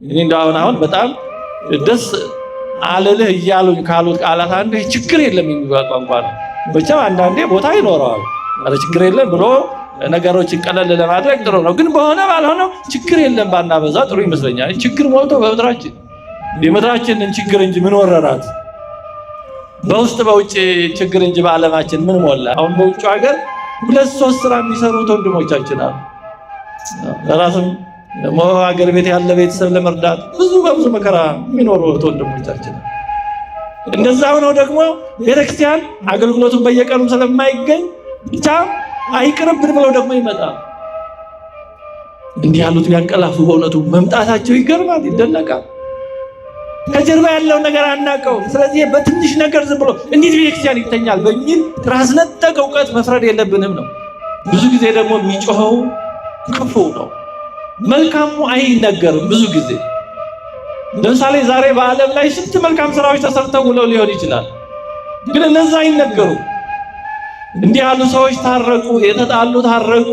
አሁን በጣም ደስ አለልህ እያሉኝ ካሉት ቃላት አንዱ ችግር የለም የሚባል ቋንቋ ነው። ብቻ አንዳንዴ ቦታ ይኖረዋል። አረ ችግር የለም ብሎ ነገሮችን ቀለል ለማድረግ ጥሩ ነው። ግን በሆነ ባልሆነው ችግር የለም ባናበዛ ጥሩ ይመስለኛል። ችግር ሞልቶ በምድራችን የምድራችንን ችግር እንጂ ምን ወረራት? በውስጥ በውጭ ችግር እንጂ በዓለማችን ምን ሞላ? አሁን በውጭ ሀገር 2-3 ስራ የሚሰሩት ወንድሞቻችን አሉ። ራስም ደግሞ ሀገር ቤት ያለ ቤተሰብ ለመርዳት በብዙ መከራ የሚኖሩት ወንድሞቻችን። እንደዛ ሆነው ደግሞ ቤተክርስቲያን አገልግሎቱን በየቀኑ ስለማይገኝ ብቻ አይቅርብን ብለው ደግሞ ይመጣል። እንዲህ ያሉት ቢያንቀላፉ በእውነቱ መምጣታቸው ይገርማል፣ ይደነቃል። ከጀርባ ያለው ነገር አናውቀው። ስለዚህ በትንሽ ነገር ዝም ብሎ እንዴት ቤተክርስቲያን ይተኛል በሚል ራስ ነጠቅ እውቀት መፍረድ የለብንም ነው። ብዙ ጊዜ ደግሞ የሚጮኸው ክፉ ነው፣ መልካሙ አይነገርም። ብዙ ጊዜ ለምሳሌ ዛሬ በዓለም ላይ ስንት መልካም ስራዎች ተሰርተው ውለው ሊሆን ይችላል፣ ግን እነዛ አይነገሩም። እንዲህ ያሉ ሰዎች ታረቁ፣ የተጣሉ ታረቁ፣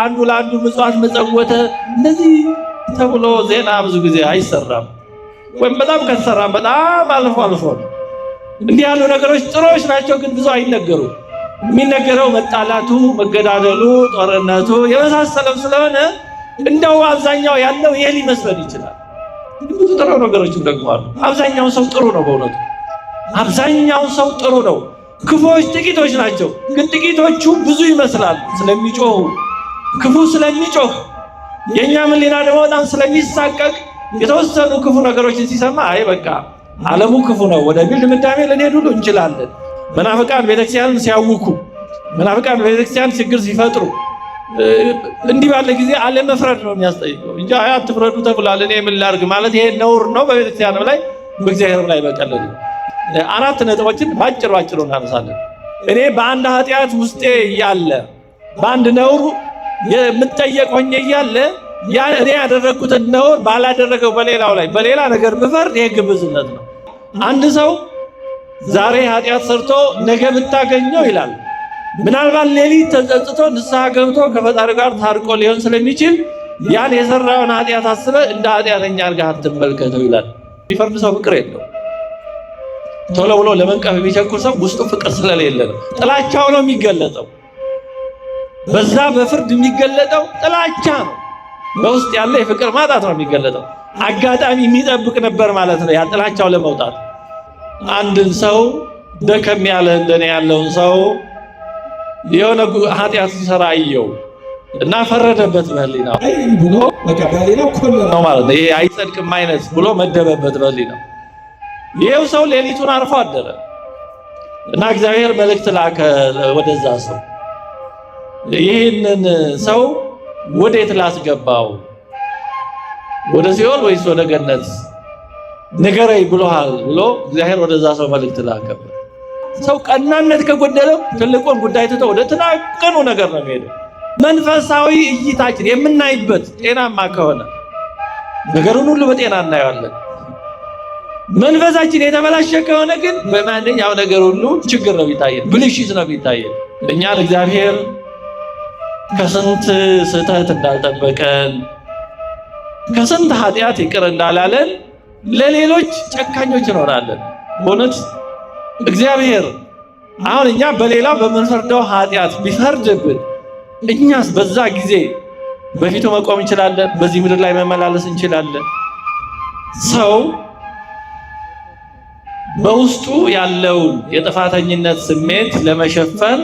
አንዱ ለአንዱ ምጽዋት መጸወተ፣ እንደዚህ ተብሎ ዜና ብዙ ጊዜ አይሰራም። ወይም በጣም ከተሰራም በጣም አልፎ አልፎ ነው። እንዲህ ያሉ ነገሮች ጥሩዎች ናቸው፣ ግን ብዙ አይነገሩም። የሚነገረው መጣላቱ፣ መገዳደሉ፣ ጦርነቱ የመሳሰለው ስለሆነ እንደው አብዛኛው ያለው ይሄ ሊመስለን ይችላል። ብዙ ጥሩ ነገሮችም ደግሞ አሉ። አብዛኛው ሰው ጥሩ ነው። በእውነቱ አብዛኛው ሰው ጥሩ ነው። ክፉዎች ጥቂቶች ናቸው፣ ግን ጥቂቶቹ ብዙ ይመስላሉ። ስለሚጮሁ ክፉ ስለሚጮህ የኛ ሕሊና ደግሞ በጣም ስለሚሳቀቅ የተወሰኑ ክፉ ነገሮችን ሲሰማ አይ በቃ ዓለሙ ክፉ ነው ወደሚል ድምዳሜ ልንሄድ ሁሉ እንችላለን። መናፍቃን ቤተክርስቲያንን ሲያውኩ፣ መናፍቃን ቤተክርስቲያን ችግር ሲፈጥሩ እንዲህ ባለ ጊዜ አለመፍረድ ነው የሚያስጠይቀው እንጂ አትፍረዱ ተብሏል እኔ ምን ላድርግ ማለት ይሄ ነውር ነው። በቤተክርስቲያንም ላይ በእግዚአብሔርም ላይ በቀለል ነው። 4 ነጥቦችን ባጭሩ እናነሳለን። እኔ በአንድ ኃጢአት ውስጤ እያለ በአንድ ነውር የምጠየቅ ሆኜ እያለ ያ እኔ ያደረኩትን ነውር ባላደረገው በሌላው ላይ በሌላ ነገር ብፈርድ ይሄ ግብዝነት ነው። አንድ ሰው ዛሬ ኃጢአት ሰርቶ ነገ ብታገኘው ይላል ምናልባት ሌሊት ተጸጽቶ ንስሐ ገብቶ ከፈጣሪ ጋር ታርቆ ሊሆን ስለሚችል ያን የሰራውን ኃጢአት አስበ እንደ ኃጢአተኛ አድርገህ አትመልከተው ይላል። የሚፈርድ ሰው ፍቅር የለው። ቶሎ ብሎ ለመንቀፍ የሚቸኩር ሰው ውስጡ ፍቅር ስለሌለ ነው። ጥላቻው ነው የሚገለጠው። በዛ በፍርድ የሚገለጠው ጥላቻ ነው። በውስጥ ያለ የፍቅር ማጣት ነው የሚገለጠው። አጋጣሚ የሚጠብቅ ነበር ማለት ነው ያ ጥላቻው ለመውጣት። አንድን ሰው ደከም ያለ እንደኔ ያለውን ሰው የሆነ ኃጢአት ሲሰራ አየው እና ፈረደበት በህሊናው ብሎ በቃ በህሊናው ኮነነው ማለት ነው። ይሄ አይጸድቅም አይነት ብሎ መደበበት በህሊናው። ይሄው ሰው ሌሊቱን አርፎ አደረ እና እግዚአብሔር መልእክት ላከ ወደዛ ሰው። ይህንን ሰው ወዴት ላስገባው? ወደ ሲኦል ወይስ ወደ ገነት ንገረኝ ብሎሃል ብሎ እግዚአብሔር ወደዛ ሰው መልእክት ላከበት። ሰው ቀናነት ከጎደለው ትልቁን ጉዳይ ትቶ ወደ ተናቀኑ ነገር ነው የሚሄደው። መንፈሳዊ እይታችን የምናይበት ጤናማ ከሆነ ነገሩን ሁሉ በጤና እናየዋለን። መንፈሳችን የተበላሸ ከሆነ ግን በማንኛው ነገር ሁሉ ችግር ነው የሚታየን፣ ብልሽት ነው የሚታየን። እኛን እግዚአብሔር ከስንት ስህተት እንዳልጠበቀን ከስንት ኃጢአት ይቅር እንዳላለን ለሌሎች ጨካኞች እንሆናለን። በእውነት እግዚአብሔር አሁን እኛ በሌላ በምንፈርደው ኃጢአት ቢፈርድብን እኛስ በዛ ጊዜ በፊቱ መቆም እንችላለን? በዚህ ምድር ላይ መመላለስ እንችላለን? ሰው በውስጡ ያለውን የጥፋተኝነት ስሜት ለመሸፈን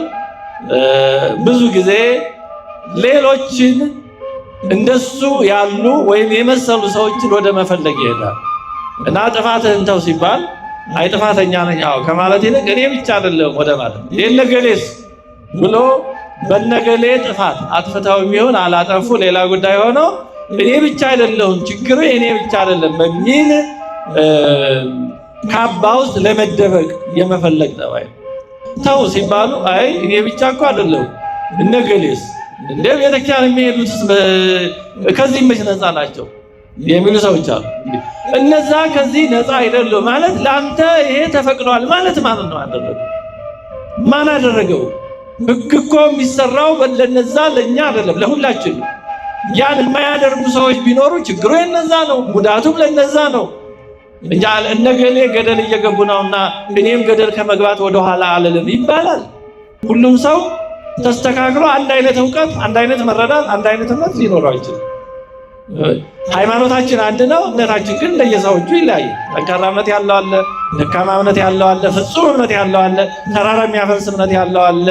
ብዙ ጊዜ ሌሎችን እንደሱ ያሉ ወይም የመሰሉ ሰዎችን ወደ መፈለግ ይሄዳል እና ጥፋትህን ተው ሲባል አይ ጥፋተኛ ነኝ አዎ ከማለት ይልቅ እኔ ብቻ አይደለም ወደ ማለት የነገሌስ ብሎ በነገሌ ጥፋት አጥፍተው የሚሆን አላጠፉ ሌላ ጉዳይ ሆኖ እኔ ብቻ አይደለሁም ችግሩ እኔ ብቻ አይደለም በሚል ካባ ውስጥ ለመደበቅ የመፈለግ ጠባይ። ተው ሲባሉ አይ እኔ ብቻ እኮ አይደለሁም እነገሌስ እንደ ቤተክርስቲያን የሚሄዱት ከዚህ መች ነፃ ናቸው የሚሉ ሰዎች አሉ። እነዛ ከዚህ ነፃ አይደሉም ማለት ለአንተ ይሄ ተፈቅዷል ማለት ማለት ነው። አደረገው ማን አደረገው? ሕግ እኮ የሚሰራው ለነዛ ለኛ አይደለም ለሁላችን። ያን የማያደርጉ ሰዎች ቢኖሩ ችግሩ የነዛ ነው፣ ጉዳቱም ለነዛ ነው እንጂ እነገሌ ገደል እየገቡ ነውና እኔም ገደል ከመግባት ወደኋላ አልልም ይባላል። ሁሉም ሰው ተስተካክሎ አንድ አይነት እውቀት፣ አንድ አይነት መረዳት፣ አንድ አይነት እምነት ሊኖረው አይችልም። ሃይማኖታችን አንድ ነው፣ እምነታችን ግን እንደየሰዎቹ ይለያያል። ጠንካራ እምነት ያለው አለ፣ ደካማ እምነት ያለው አለ፣ ፍጹም እምነት ያለው አለ፣ ተራራ የሚያፈልስ እምነት ያለው አለ፣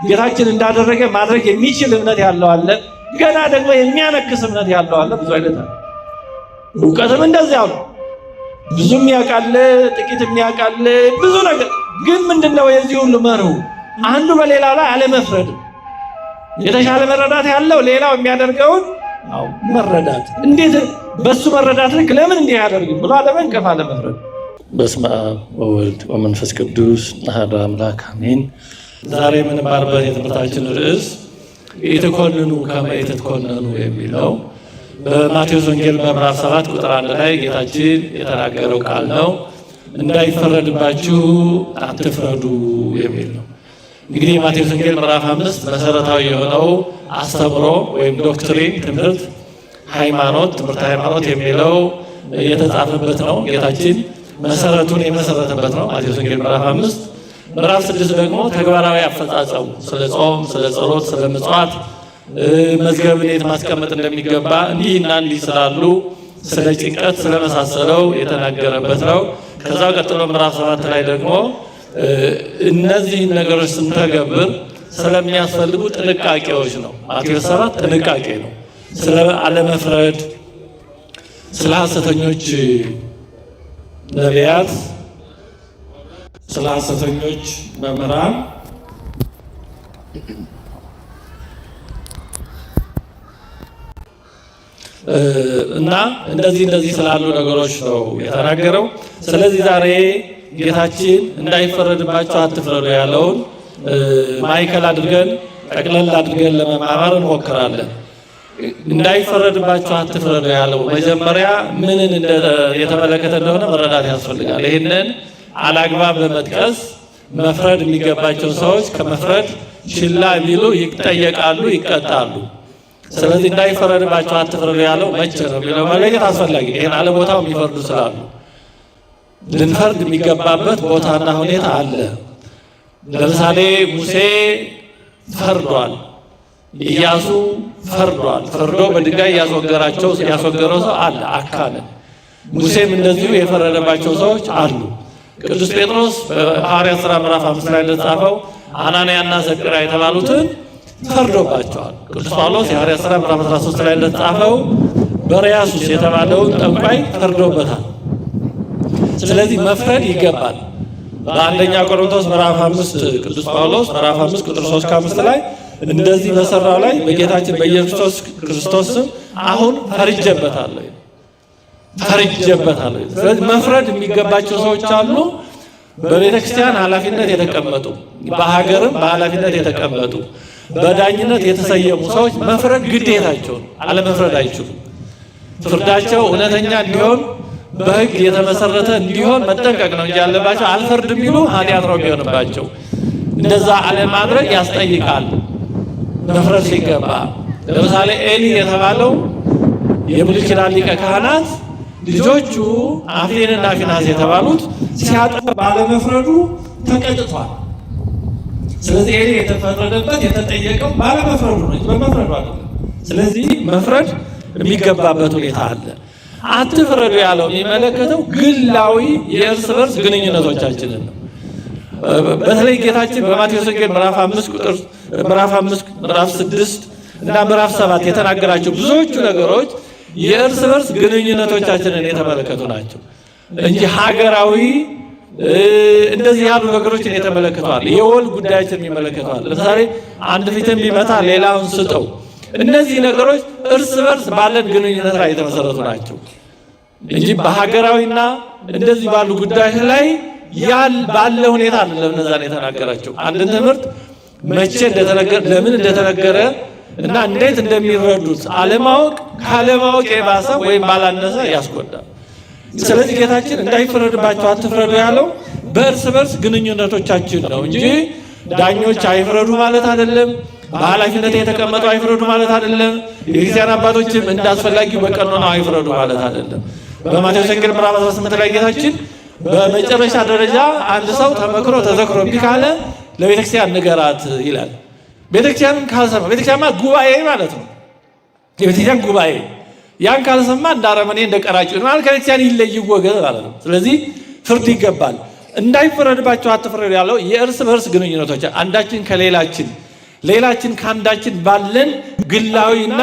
ጌታችን እንዳደረገ ማድረግ የሚችል እምነት ያለው አለ፣ ገና ደግሞ የሚያነክስ እምነት ያለው አለ። ብዙ አይነት አለ። እውቀትም እንደዚያው ነው። ብዙ የሚያውቃል፣ ጥቂት የሚያውቃል፣ ብዙ ነገር። ግን ምንድነው የዚህ ሁሉ መርሁ? አንዱ በሌላው ላይ አለመፍረድ። የተሻለ መረዳት ያለው ሌላው የሚያደርገውን መረዳት፣ እንዴት በሱ መረዳት ልክ ለምን እንዲህ ያደርግም ብሎ አለመንቀፍ፣ አለመፍረድ። በስመ አብ ወወልድ ወመንፈስ ቅዱስ አሐዱ አምላክ አሜን። ዛሬ የምንማርበት የትምህርታችን ርዕስ ኢትኮንኑ ከመ ኢትትኮነኑ የሚለው በማቴዎስ ወንጌል ምዕራፍ 7 ቁጥር 1 ላይ ጌታችን የተናገረው ቃል ነው። እንዳይፈረድባችሁ አትፍረዱ የሚል ነው። እንግዲህ የማቴዎስ ወንጌል ምዕራፍ 5 መሰረታዊ የሆነው አስተምሮ ወይም ዶክትሪን ትምህርት ሃይማኖት ትምህርት ሃይማኖት የሚለው የተጻፈበት ነው። ጌታችን መሰረቱን የመሰረተበት ነው ማቴዎስ ወንጌል ምዕራፍ 5። ምዕራፍ 6 ደግሞ ተግባራዊ አፈጻጸሙ ስለ ጾም፣ ስለ ጸሎት፣ ስለ ምጽዋት መዝገብ እንዴት ማስቀመጥ እንደሚገባ እንዲህና እንዲህ ስላሉ ስለ ጭንቀት ስለመሳሰለው የተናገረበት ነው። ከዛ ቀጥሎ ምዕራፍ 7 ላይ ደግሞ እነዚህን ነገሮች ስንተገብር ስለሚያስፈልጉ ጥንቃቄዎች ነው። ማቴዎስ 7 ጥንቃቄ ነው። ስለ አለመፍረድ፣ ስለ ሐሰተኞች ነቢያት፣ ስለ ሐሰተኞች መምህራን እና እንደዚህ ስላሉ ነገሮች ነው የተናገረው። ስለዚህ ዛሬ ጌታችን እንዳይፈረድባቸው አትፍረዱ ያለውን ማዕከል አድርገን ጠቅለል አድርገን ለመማማር እንሞክራለን። እንዳይፈረድባቸው አትፍረዱ ያለው መጀመሪያ ምንን የተመለከተ እንደሆነ መረዳት ያስፈልጋል። ይህንን አላግባብ በመጥቀስ መፍረድ የሚገባቸው ሰዎች ከመፍረድ ችላ የሚሉ ይጠየቃሉ፣ ይቀጣሉ። ስለዚህ እንዳይፈረድባቸው አትፍረዱ ያለው መቼ ነው የሚለው መለየት አስፈላጊ። ይህን አለቦታው የሚፈርዱ ስላሉ ልንፈርድ የሚገባበት ቦታና ሁኔታ አለ። ለምሳሌ ሙሴ ፈርዷል፣ ኢያሱ ፈርዷል። ፈርዶ በድንጋይ ያስወገረው ሰው አለ፣ አካለ። ሙሴም እንደዚሁ የፈረደባቸው ሰዎች አሉ። ቅዱስ ጴጥሮስ በሐዋርያት ሥራ ምዕራፍ 5 ላይ እንደተጻፈው አናንያና ሰጲራ የተባሉትን ፈርዶባቸዋል። ቅዱስ ጳውሎስ የሐዋርያት ሥራ ምዕራፍ 13 ላይ እንደተጻፈው በርያሱስ የተባለውን ጠንቋይ ፈርዶበታል። ስለዚህ መፍረድ ይገባል። በአንደኛ ቆሮንቶስ ምዕራፍ 5 ቅዱስ ጳውሎስ ምዕራፍ 5 ቁጥር 3-5 ላይ እንደዚህ በሰራው ላይ በጌታችን በኢየሱስ ክርስቶስ ስም አሁን ፈርጄበታለሁ። ስለዚህ መፍረድ የሚገባቸው ሰዎች አሉ። በቤተ ክርስቲያን ኃላፊነት የተቀመጡ፣ በሀገርም በኃላፊነት የተቀመጡ፣ በዳኝነት የተሰየሙ ሰዎች መፍረድ ግዴታቸው ነው። አለመፍረድ አይችሉም። ፍርዳቸው እውነተኛ እንዲሆን በሕግ የተመሰረተ እንዲሆን መጠንቀቅ ነው እንጂ ያለባቸው አልፈርድም ቢሉ ኃጢአት ነው የሚሆንባቸው። እንደዛ አለማድረግ ያስጠይቃል። መፍረድ ሲገባ ለምሳሌ ኤሊ የተባለው የብሉይ ኪዳን ሊቀ ካህናት ልጆቹ አፍኒንና ፊናስ የተባሉት ሲያጠፋ ባለመፍረዱ ተቀጥቷል። ስለዚህ ኤሊ የተፈረደበት የተጠየቀው ባለመፍረዱ ነው፣ በመፍረዱ አይደለም። ስለዚህ መፍረድ የሚገባበት ሁኔታ አለ። አትፍረዱ ያለው የሚመለከተው ግላዊ የእርስ በርስ ግንኙነቶቻችንን ነው። በተለይ ጌታችን በማቴዎስ ወንጌል ምዕራፍ 5 ምዕራፍ 6 እና ምዕራፍ 7 የተናገራቸው ብዙዎቹ ነገሮች የእርስ በርስ ግንኙነቶቻችንን የተመለከቱ ናቸው እንጂ ሀገራዊ እንደዚህ ያሉ ነገሮችን የተመለከተዋል። የወል ጉዳዮችን የሚመለከተዋል። ለምሳሌ አንድ ፊትን ቢመታ ሌላውን ስጠው። እነዚህ ነገሮች እርስ በርስ ባለን ግንኙነት ላይ የተመሰረቱ ናቸው እንጂ በሀገራዊና እንደዚህ ባሉ ጉዳዮች ላይ ባለ ሁኔታ አይደለም። እነዛን የተናገራቸው አንድን ትምህርት መቼ እንደተነገረ ለምን እንደተነገረ እና እንዴት እንደሚረዱት አለማወቅ ካለማወቅ የባሰ ወይም ባላነሰ ያስጎዳል። ስለዚህ ጌታችን እንዳይፈረድባቸው አትፍረዱ ያለው በእርስ በርስ ግንኙነቶቻችን ነው እንጂ ዳኞች አይፍረዱ ማለት አይደለም። በኃላፊነት የተቀመጡ አይፍረዱ ማለት አይደለም። የክርስቲያን አባቶችም እንዳስፈላጊው በቀኖና አይፍረዱ ማለት አይደለም። በማቴዎስ ወንጌል ምዕራፍ 18 ላይ ጌታችን በመጨረሻ ደረጃ አንድ ሰው ተመክሮ ተዘክሮ እምቢ ካለ ለቤተክርስቲያን ንገራት ይላል። ቤተክርስቲያንን ካልሰማ፣ ቤተክርስቲያን ማለት ጉባኤ ማለት ነው። የቤተክርስቲያን ጉባኤ ያን ካልሰማ እንደ አረመኔ እንደ ቀራጭ ማለት ከቤተክርስቲያን ይለይ ይወገዝ ማለት ነው። ስለዚህ ፍርድ ይገባል። እንዳይፈረድባቸው አትፍረዱ ያለው የእርስ በርስ ግንኙነቶች አንዳችን ከሌላችን ሌላችን ከአንዳችን ባለን ግላዊና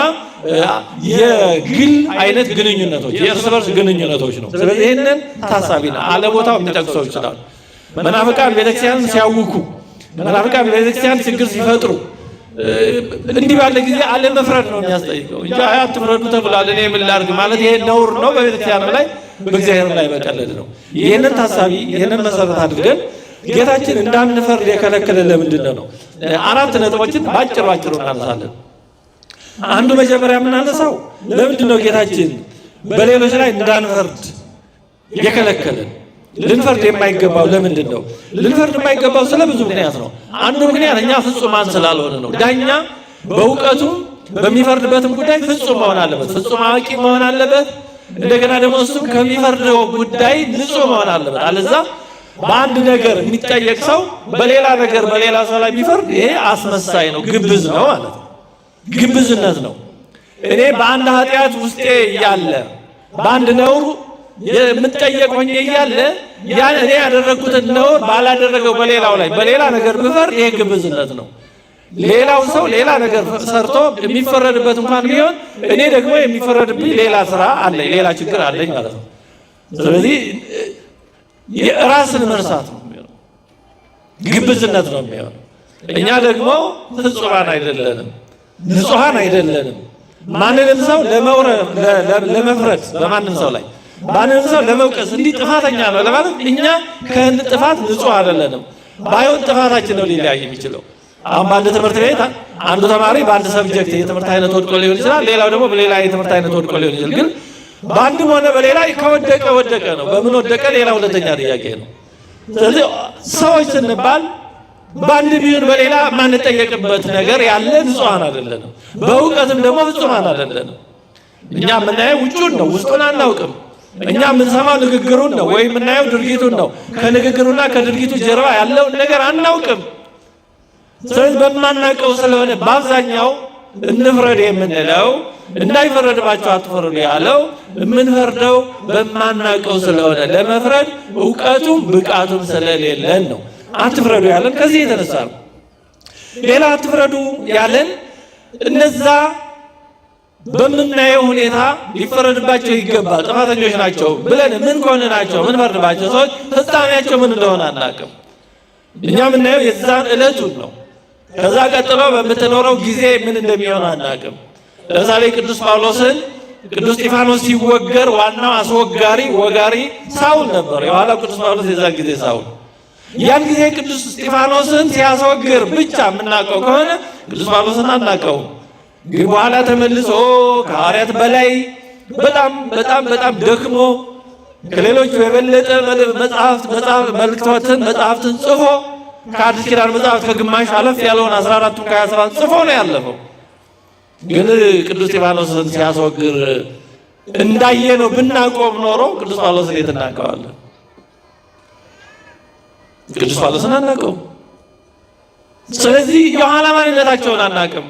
የግል አይነት ግንኙነቶች የእርስ በርስ ግንኙነቶች ነው። ስለዚህ ይህንን ታሳቢ ነው። አለቦታው የሚጠቅሰው ይችላል። መናፍቃን ቤተክርስቲያንን ሲያውኩ፣ መናፍቃን ቤተክርስቲያን ችግር ሲፈጥሩ እንዲህ ባለ ጊዜ አለመፍረድ ነው የሚያስጠይቀው እንጂ አትፍረዱ ተብሏል እኔ ምን ላድርግ ማለት ይሄ ነውር ነው። በቤተክርስቲያን ላይ በእግዚአብሔር ላይ መቀለድ ነው። ይህንን ታሳቢ ይህንን መሰረት አድርገን ጌታችን እንዳንፈርድ የከለከለ ለምንድን ነው? አራት ነጥቦችን ባጭሩ እናነሳለን። አንዱ መጀመሪያ የምናነሳው ለምንድን ነው ጌታችን በሌሎች ላይ እንዳንፈርድ የከለከለን? ልንፈርድ የማይገባው ለምንድን ነው? ልንፈርድ የማይገባው ስለ ብዙ ምክንያት ነው። አንዱ ምክንያት እኛ ፍጹማን ስላልሆነ ነው። ዳኛ በእውቀቱም በሚፈርድበትም ጉዳይ ፍጹም መሆን አለበት፣ ፍጹም አዋቂ መሆን አለበት። እንደገና ደግሞ እሱም ከሚፈርደው ጉዳይ ንጹሕ መሆን አለበት። አለዛ በአንድ ነገር የሚጠየቅ ሰው በሌላ ነገር በሌላ ሰው ላይ ቢፈርድ ይሄ አስመሳይ ነው፣ ግብዝ ነው ማለት ነው። ግብዝነት ነው። እኔ በአንድ ኃጢአት ውስጤ እያለ በአንድ ነውር የምጠየቅ ሆኜ እያለ ያን እኔ ያደረግኩትን ነውር ባላደረገው በሌላው ላይ በሌላ ነገር ብፈርድ ይሄ ግብዝነት ነው። ሌላው ሰው ሌላ ነገር ሰርቶ የሚፈረድበት እንኳን ቢሆን እኔ ደግሞ የሚፈረድብኝ ሌላ ስራ አለኝ፣ ሌላ ችግር አለኝ ማለት ነው። ስለዚህ የራስን መርሳት ነው የሚሆነው፣ ግብዝነት ነው የሚሆነው። እኛ ደግሞ ፍጹማን አይደለንም፣ ንጹሐን አይደለንም። ማንንም ሰው ለመፍረድ በማንም ሰው ላይ ማንንም ሰው ለመውቀስ እንዲህ ጥፋተኛ ነው ለማለት እኛ ከጥፋት ንጹሕ አይደለንም። ባይሆን ጥፋታችን ነው ሊለያይ የሚችለው። አሁን በአንድ ትምህርት ቤት አንዱ ተማሪ በአንድ ሰብጀክት የትምህርት አይነት ወድቆ ሊሆን ይችላል፣ ሌላው ደግሞ በሌላ የትምህርት አይነት ወድቆ ሊሆን ይችላል። ግን በአንድም ሆነ በሌላ ከወደቀ ወደቀ ነው። በምን ወደቀ ሌላ ሁለተኛ ጥያቄ ነው። ስለዚህ ሰዎች ስንባል በአንድ ቢሆን በሌላ የማንጠየቅበት ነገር ያለ ንጹሐን አይደለንም። በእውቀትም ደግሞ ፍጹማን አይደለንም። እኛ የምናየው ውጩን ነው፣ ውስጡን አናውቅም። እኛ የምንሰማው ንግግሩን ነው ወይም የምናየው ድርጊቱን ነው። ከንግግሩና ከድርጊቱ ጀርባ ያለውን ነገር አናውቅም። ስለዚህ በማናውቀው ስለሆነ በአብዛኛው እንፍረድ የምንለው እንዳይፈረድባቸው አትፍረዱ ያለው የምንፈርደው በማናውቀው ስለሆነ ለመፍረድ እውቀቱም ብቃቱም ስለሌለን ነው። አትፍረዱ ያለን ከዚህ የተነሳ ነው። ሌላ አትፍረዱ ያለን እነዛ በምናየው ሁኔታ ሊፈረድባቸው ይገባል ጥፋተኞች ናቸው ብለን ምን ኮንናቸው ምን ፈርድባቸው ሰዎች ፍጻሜያቸው ምን እንደሆነ አናውቅም። እኛ የምናየው የዛን ዕለቱን ነው። ከዛ ቀጥሎ በምትኖረው ጊዜ ምን እንደሚሆን አናውቅም። ለምሳሌ ቅዱስ ጳውሎስን ቅዱስ እስጢፋኖስ ሲወገር ዋናው አስወጋሪ ወጋሪ ሳውል ነበር። የኋላው ቅዱስ ጳውሎስ የዛን ጊዜ ሳውል። ያን ጊዜ ቅዱስ እስጢፋኖስን ሲያስወግር ብቻ የምናውቀው ከሆነ ቅዱስ ጳውሎስን አናውቀውም። ግን በኋላ ተመልሶ ከሐዋርያት በላይ በጣም ደክሞ ከሌሎቹ የበለጠ መጽሐፍትን ጽፎ ከአዲስ ኪዳን መጽሐፍት ከግማሽ አለፍ ያለውን 14ቱን ከ27 ጽፎ ነው ያለፈው። ግን ቅዱስ እስጢፋኖስን ሲያስወግር እንዳየነው ብናቆም ኖሮ ቅዱስ ጳውሎስን የት እናውቀዋለን? ቅዱስ ጳውሎስን አናውቀውም። ስለዚህ የኋላ ማንነታቸውን አናውቅም።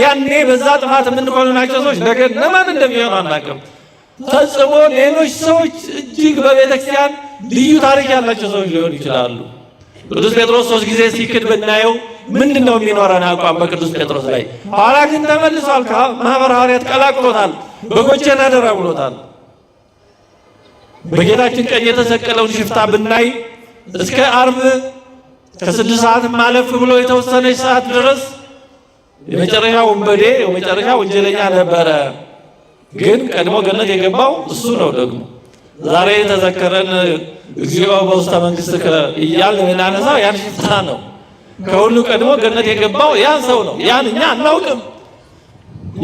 ያኔ በዛ ጥፋት የምንኮንናቸው ሰዎች ነገ ለማን እንደሚሆኑ አናውቅም። ፈጽሞ ሌሎች ሰዎች እጅግ በቤተክርስቲያን ልዩ ታሪክ ያላቸው ሰዎች ሊሆኑ ይችላሉ። ቅዱስ ጴጥሮስ 3 ጊዜ ሲክድ ብናየው ምንድነው የሚኖረን አቋም በቅዱስ ጴጥሮስ ላይ? ኋላ ግን ተመልሷል። ማህበረ ሐዋርያት ቀላቅሎታል፣ በጎቼን አደራ ብሎታል። በጌታችን ቀኝ የተሰቀለውን ሽፍታ ብናይ እስከ ዓርብ ከ6 ሰዓት ማለፍ ብሎ የተወሰነች ሰዓት ድረስ የመጨረሻ ወንበዴ የመጨረሻ ወንጀለኛ ነበረ። ግን ቀድሞ ገነት የገባው እሱ ነው። ደግሞ ዛሬ የተዘከረን እግዚኦ በውስተ መንግሥትከ እያልን የምናነሳው ያን ሽፍታ ነው። ከሁሉ ቀድሞ ገነት የገባው ያን ሰው ነው። ያን እኛ አናውቅም።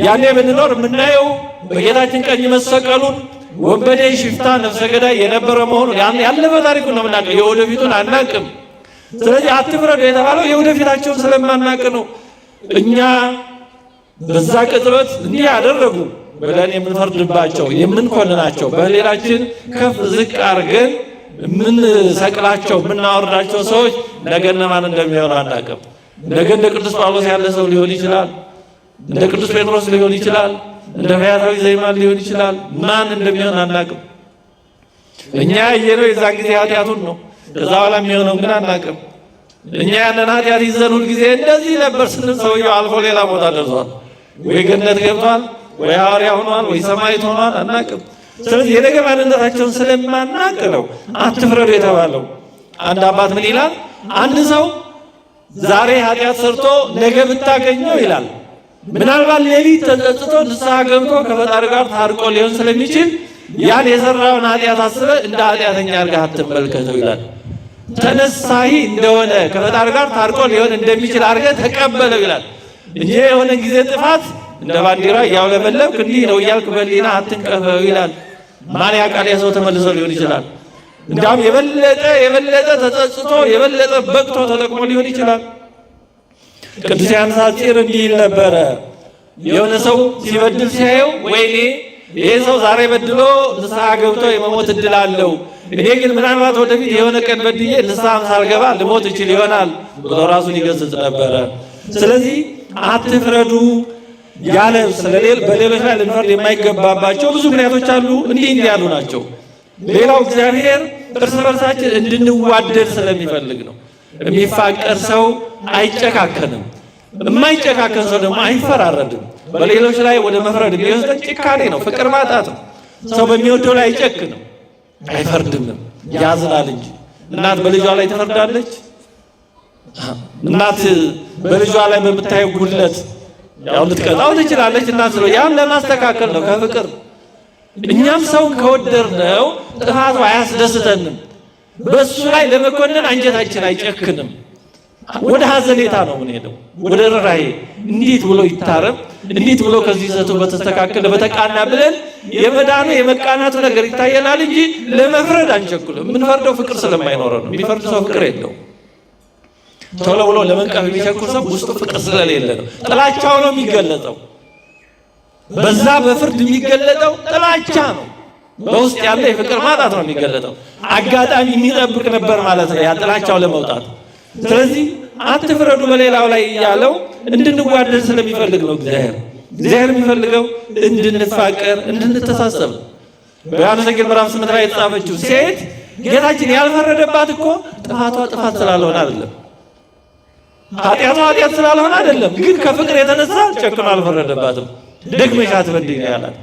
ያኔ ብንኖር የምናየው በጌታችን ቀኝ መሰቀሉን ወንበዴ፣ ሽፍታ፣ ነፍሰ ገዳይ የነበረ መሆኑን ያለፈ ታሪኩን ነው የምናውቀው። የወደፊቱን አናውቅም። ስለዚህ አትፍረዱ የተባለው የወደፊታቸውን ስለማናውቅ ነው። እኛ በዛ ቅጽበት እንዲህ ያደረጉ ብለን የምንፈርድባቸው የምንኮንናቸው በሌላችን ከፍ ዝቅ አድርገን የምንሰቅላቸው የምናወርዳቸው ሰዎች ነገ እነማን እንደሚሆኑ አናውቅም። ነገ እንደ ቅዱስ ጳውሎስ ያለ ሰው ሊሆን ይችላል። እንደ ቅዱስ ጴጥሮስ ሊሆን ይችላል። እንደ ፈያታዊ ዘይማን ሊሆን ይችላል። ማን እንደሚሆን አናውቅም። እኛ ያየነው የዛን ጊዜ ኃጢአቱን ነው። ከዛ በኋላ የሚሆነው ግን አናውቅም። እኛ ያንን ኃጢአት ይዘን ሁል ጊዜ እንደዚህ ነበር ስንል ሰውየው አልፎ ሌላ ቦታ ደርሷል። ወይ ገነት ገብቷል፣ ወይ ሐዋርያ ሆኗል፣ ወይ ሰማዕት ሆኗል፣ አናውቅም። ስለዚህ የነገ ማንነታቸውን ስለማናውቅ ነው አትፍረዱ የተባለው። አንድ አባት ምን ይላል? አንድ ሰው ዛሬ ኃጢአት ሰርቶ ነገ ብታገኘው ይላል ምናልባት ሌሊት ተጸጽቶ ንስሐ ገብቶ ከፈጣሪ ጋር ታርቆ ሊሆን ስለሚችል ያን የሰራውን ኃጢአት አስበህ እንደ ኃጢአተኛ አድርገህ አትመልከተው ይላል። ተነሳሂ እንደሆነ ከፈጣሪ ጋር ታርቆ ሊሆን እንደሚችል አድርገህ ተቀበለው ይላል እንጂ የሆነ ጊዜ ጥፋት እንደ ባንዲራ እያውለበለብክ እንዲህ ነው እያልክ በሊና አትንቀፈው ይላል። ማን ያውቃል? የሰው ተመልሶ ሊሆን ይችላል። እንዲያውም የበለጠ ተጸጽቶ የበለጠ በቅቶ ተጠቅሞ ሊሆን ይችላል። ቅዱስ ዮሐንስ ሐጺር እንዲህ ይል ነበረ። የሆነ ሰው ሲበድል ሲያየው ወይኔ ይሄ ሰው ዛሬ በድሎ ንስሐ ገብቶ የመሞት እድል አለው፣ እኔ ግን ምናልባት ወደፊት የሆነ ቀን በድዬ ንስሐም ሳልገባ ልሞት እችል ይሆናል ብሎ ራሱን ይገስጽ ነበረ። ስለዚህ አትፍረዱ ያለ በሌሎች ላይ ልንፈርድ የማይገባባቸው ብዙ ምክንያቶች አሉ። እንዲህ ያሉ ናቸው። ሌላው እግዚአብሔር እርስ በርሳችን እንድንዋደድ ስለሚፈልግ ነው። የሚፋቀር ሰው አይጨካከንም። የማይጨካከን ሰው ደግሞ አይፈራረድም። በሌሎች ላይ ወደ መፍረድ የሚወስደን ጭካኔ ነው፣ ፍቅር ማጣት ነው። ሰው በሚወደው ላይ አይጨክንም፣ አይፈርድምም፣ ያዝናል እንጂ። እናት በልጇ ላይ ትፈርዳለች? እናት በልጇ ላይ በምታየው ጉድለት ያው ልትቀጣው ትችላለች። እናት ስለ ያን ለማስተካከል ነው ከፍቅር። እኛም ሰውን ከወደድነው ጥፋቱ አያስደስተንም። በሱ ላይ ለመኮነን አንጀታችን አይጨክንም። ወደ ሐዘኔታ ነው የምንሄደው፣ ወደ ርኅራኄ። እንዴት ብሎ ይታረም፣ እንዴት ብሎ ከዚህ ሰቱ በተስተካከለ በተቃና ብለን የመዳኑ የመቃናቱ ነገር ይታየናል እንጂ ለመፍረድ አንቸኩልም። የምንፈርደው ፍቅር ስለማይኖረው ነው። የሚፈርድ ሰው ፍቅር የለው። ቶሎ ብሎ ለመንቀፍ የሚቸኩል ሰው ውስጡ ፍቅር ስለሌለ ነው። ጥላቻው ነው የሚገለጠው። በዛ በፍርድ የሚገለጠው ጥላቻ ነው። በውስጥ ያለ የፍቅር ማጣት ነው የሚገለጠው። አጋጣሚ የሚጠብቅ ነበር ማለት ነው ያ ጥላቻው ለመውጣት። ስለዚህ አትፍረዱ በሌላው ላይ ያለው እንድንዋደድ ስለሚፈልግ ነው። እግዚአብሔር የሚፈልገው እንድንፋቀር፣ እንድንተሳሰብ። በዮሐንስ ወንጌል ምዕራፍ 8 ላይ የተጻፈችው ሴት ጌታችን ያልፈረደባት እኮ ጥፋቷ ጥፋት ስላልሆነ አይደለም፣ ኃጢአቷ ኃጢአት ስላልሆነ አይደለም፣ ግን ከፍቅር የተነሳ ጨክኖ አልፈረደባትም። ደግመሽ አትበድይ ነው ያላት።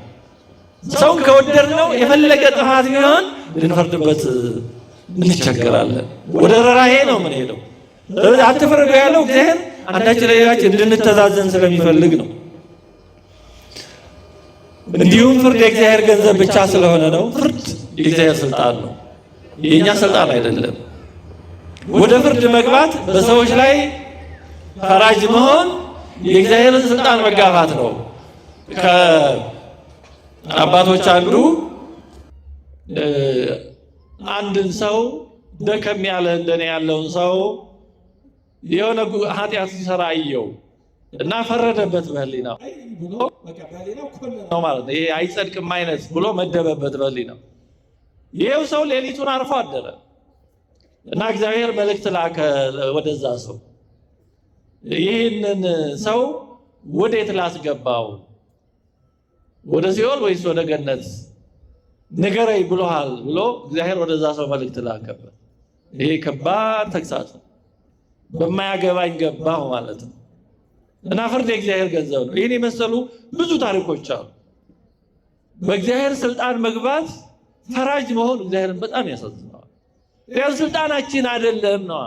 ሰውን ከወደድነው የፈለገ ጥፋት ቢሆን ልንፈርድበት እንቸገራለን። ወደ ርኅራኄ ነው የምንሄደው። ስለዚህ አትፍረዱ ያለው እግዚአብሔር አንዳችን ለሌላችን እንድንተዛዘን ስለሚፈልግ ነው። እንዲሁም ፍርድ የእግዚአብሔር ገንዘብ ብቻ ስለሆነ ነው። ፍርድ የእግዚአብሔር ስልጣን ነው፣ የእኛ ስልጣን አይደለም። ወደ ፍርድ መግባት፣ በሰዎች ላይ ፈራጅ መሆን የእግዚአብሔርን ስልጣን መጋፋት ነው። ከአባቶች አንዱ አንድን ሰው ደከም ያለ እንደኔ ያለውን ሰው የሆነ ኃጢአት ሲሰራ አየው እና ፈረደበት በህሊናው ነው ማለት ነው። ይሄ አይጸድቅም አይነት ብሎ መደበበት በህሊናው። ይሄው ሰው ሌሊቱን አርፎ አደረ እና እግዚአብሔር መልእክት ላከ ወደዛ ሰው። ይህንን ሰው ወዴት ላስገባው? ወደ ሲኦል ወይስ ወደ ገነት ንገረኝ ብሎሃል ብሎ እግዚአብሔር ወደዛ ሰው መልእክት ላከበት። ይሄ ከባድ ተግሳጽ ነው። በማያገባኝ ገባሁ ማለት ነው። እና ፍርድ የእግዚአብሔር ገንዘብ ነው። ይህን የመሰሉ ብዙ ታሪኮች አሉ። በእግዚአብሔር ስልጣን መግባት፣ ፈራጅ መሆን እግዚአብሔርን በጣም ያሳዝነዋል። ያው ስልጣናችን አይደለም ነው፣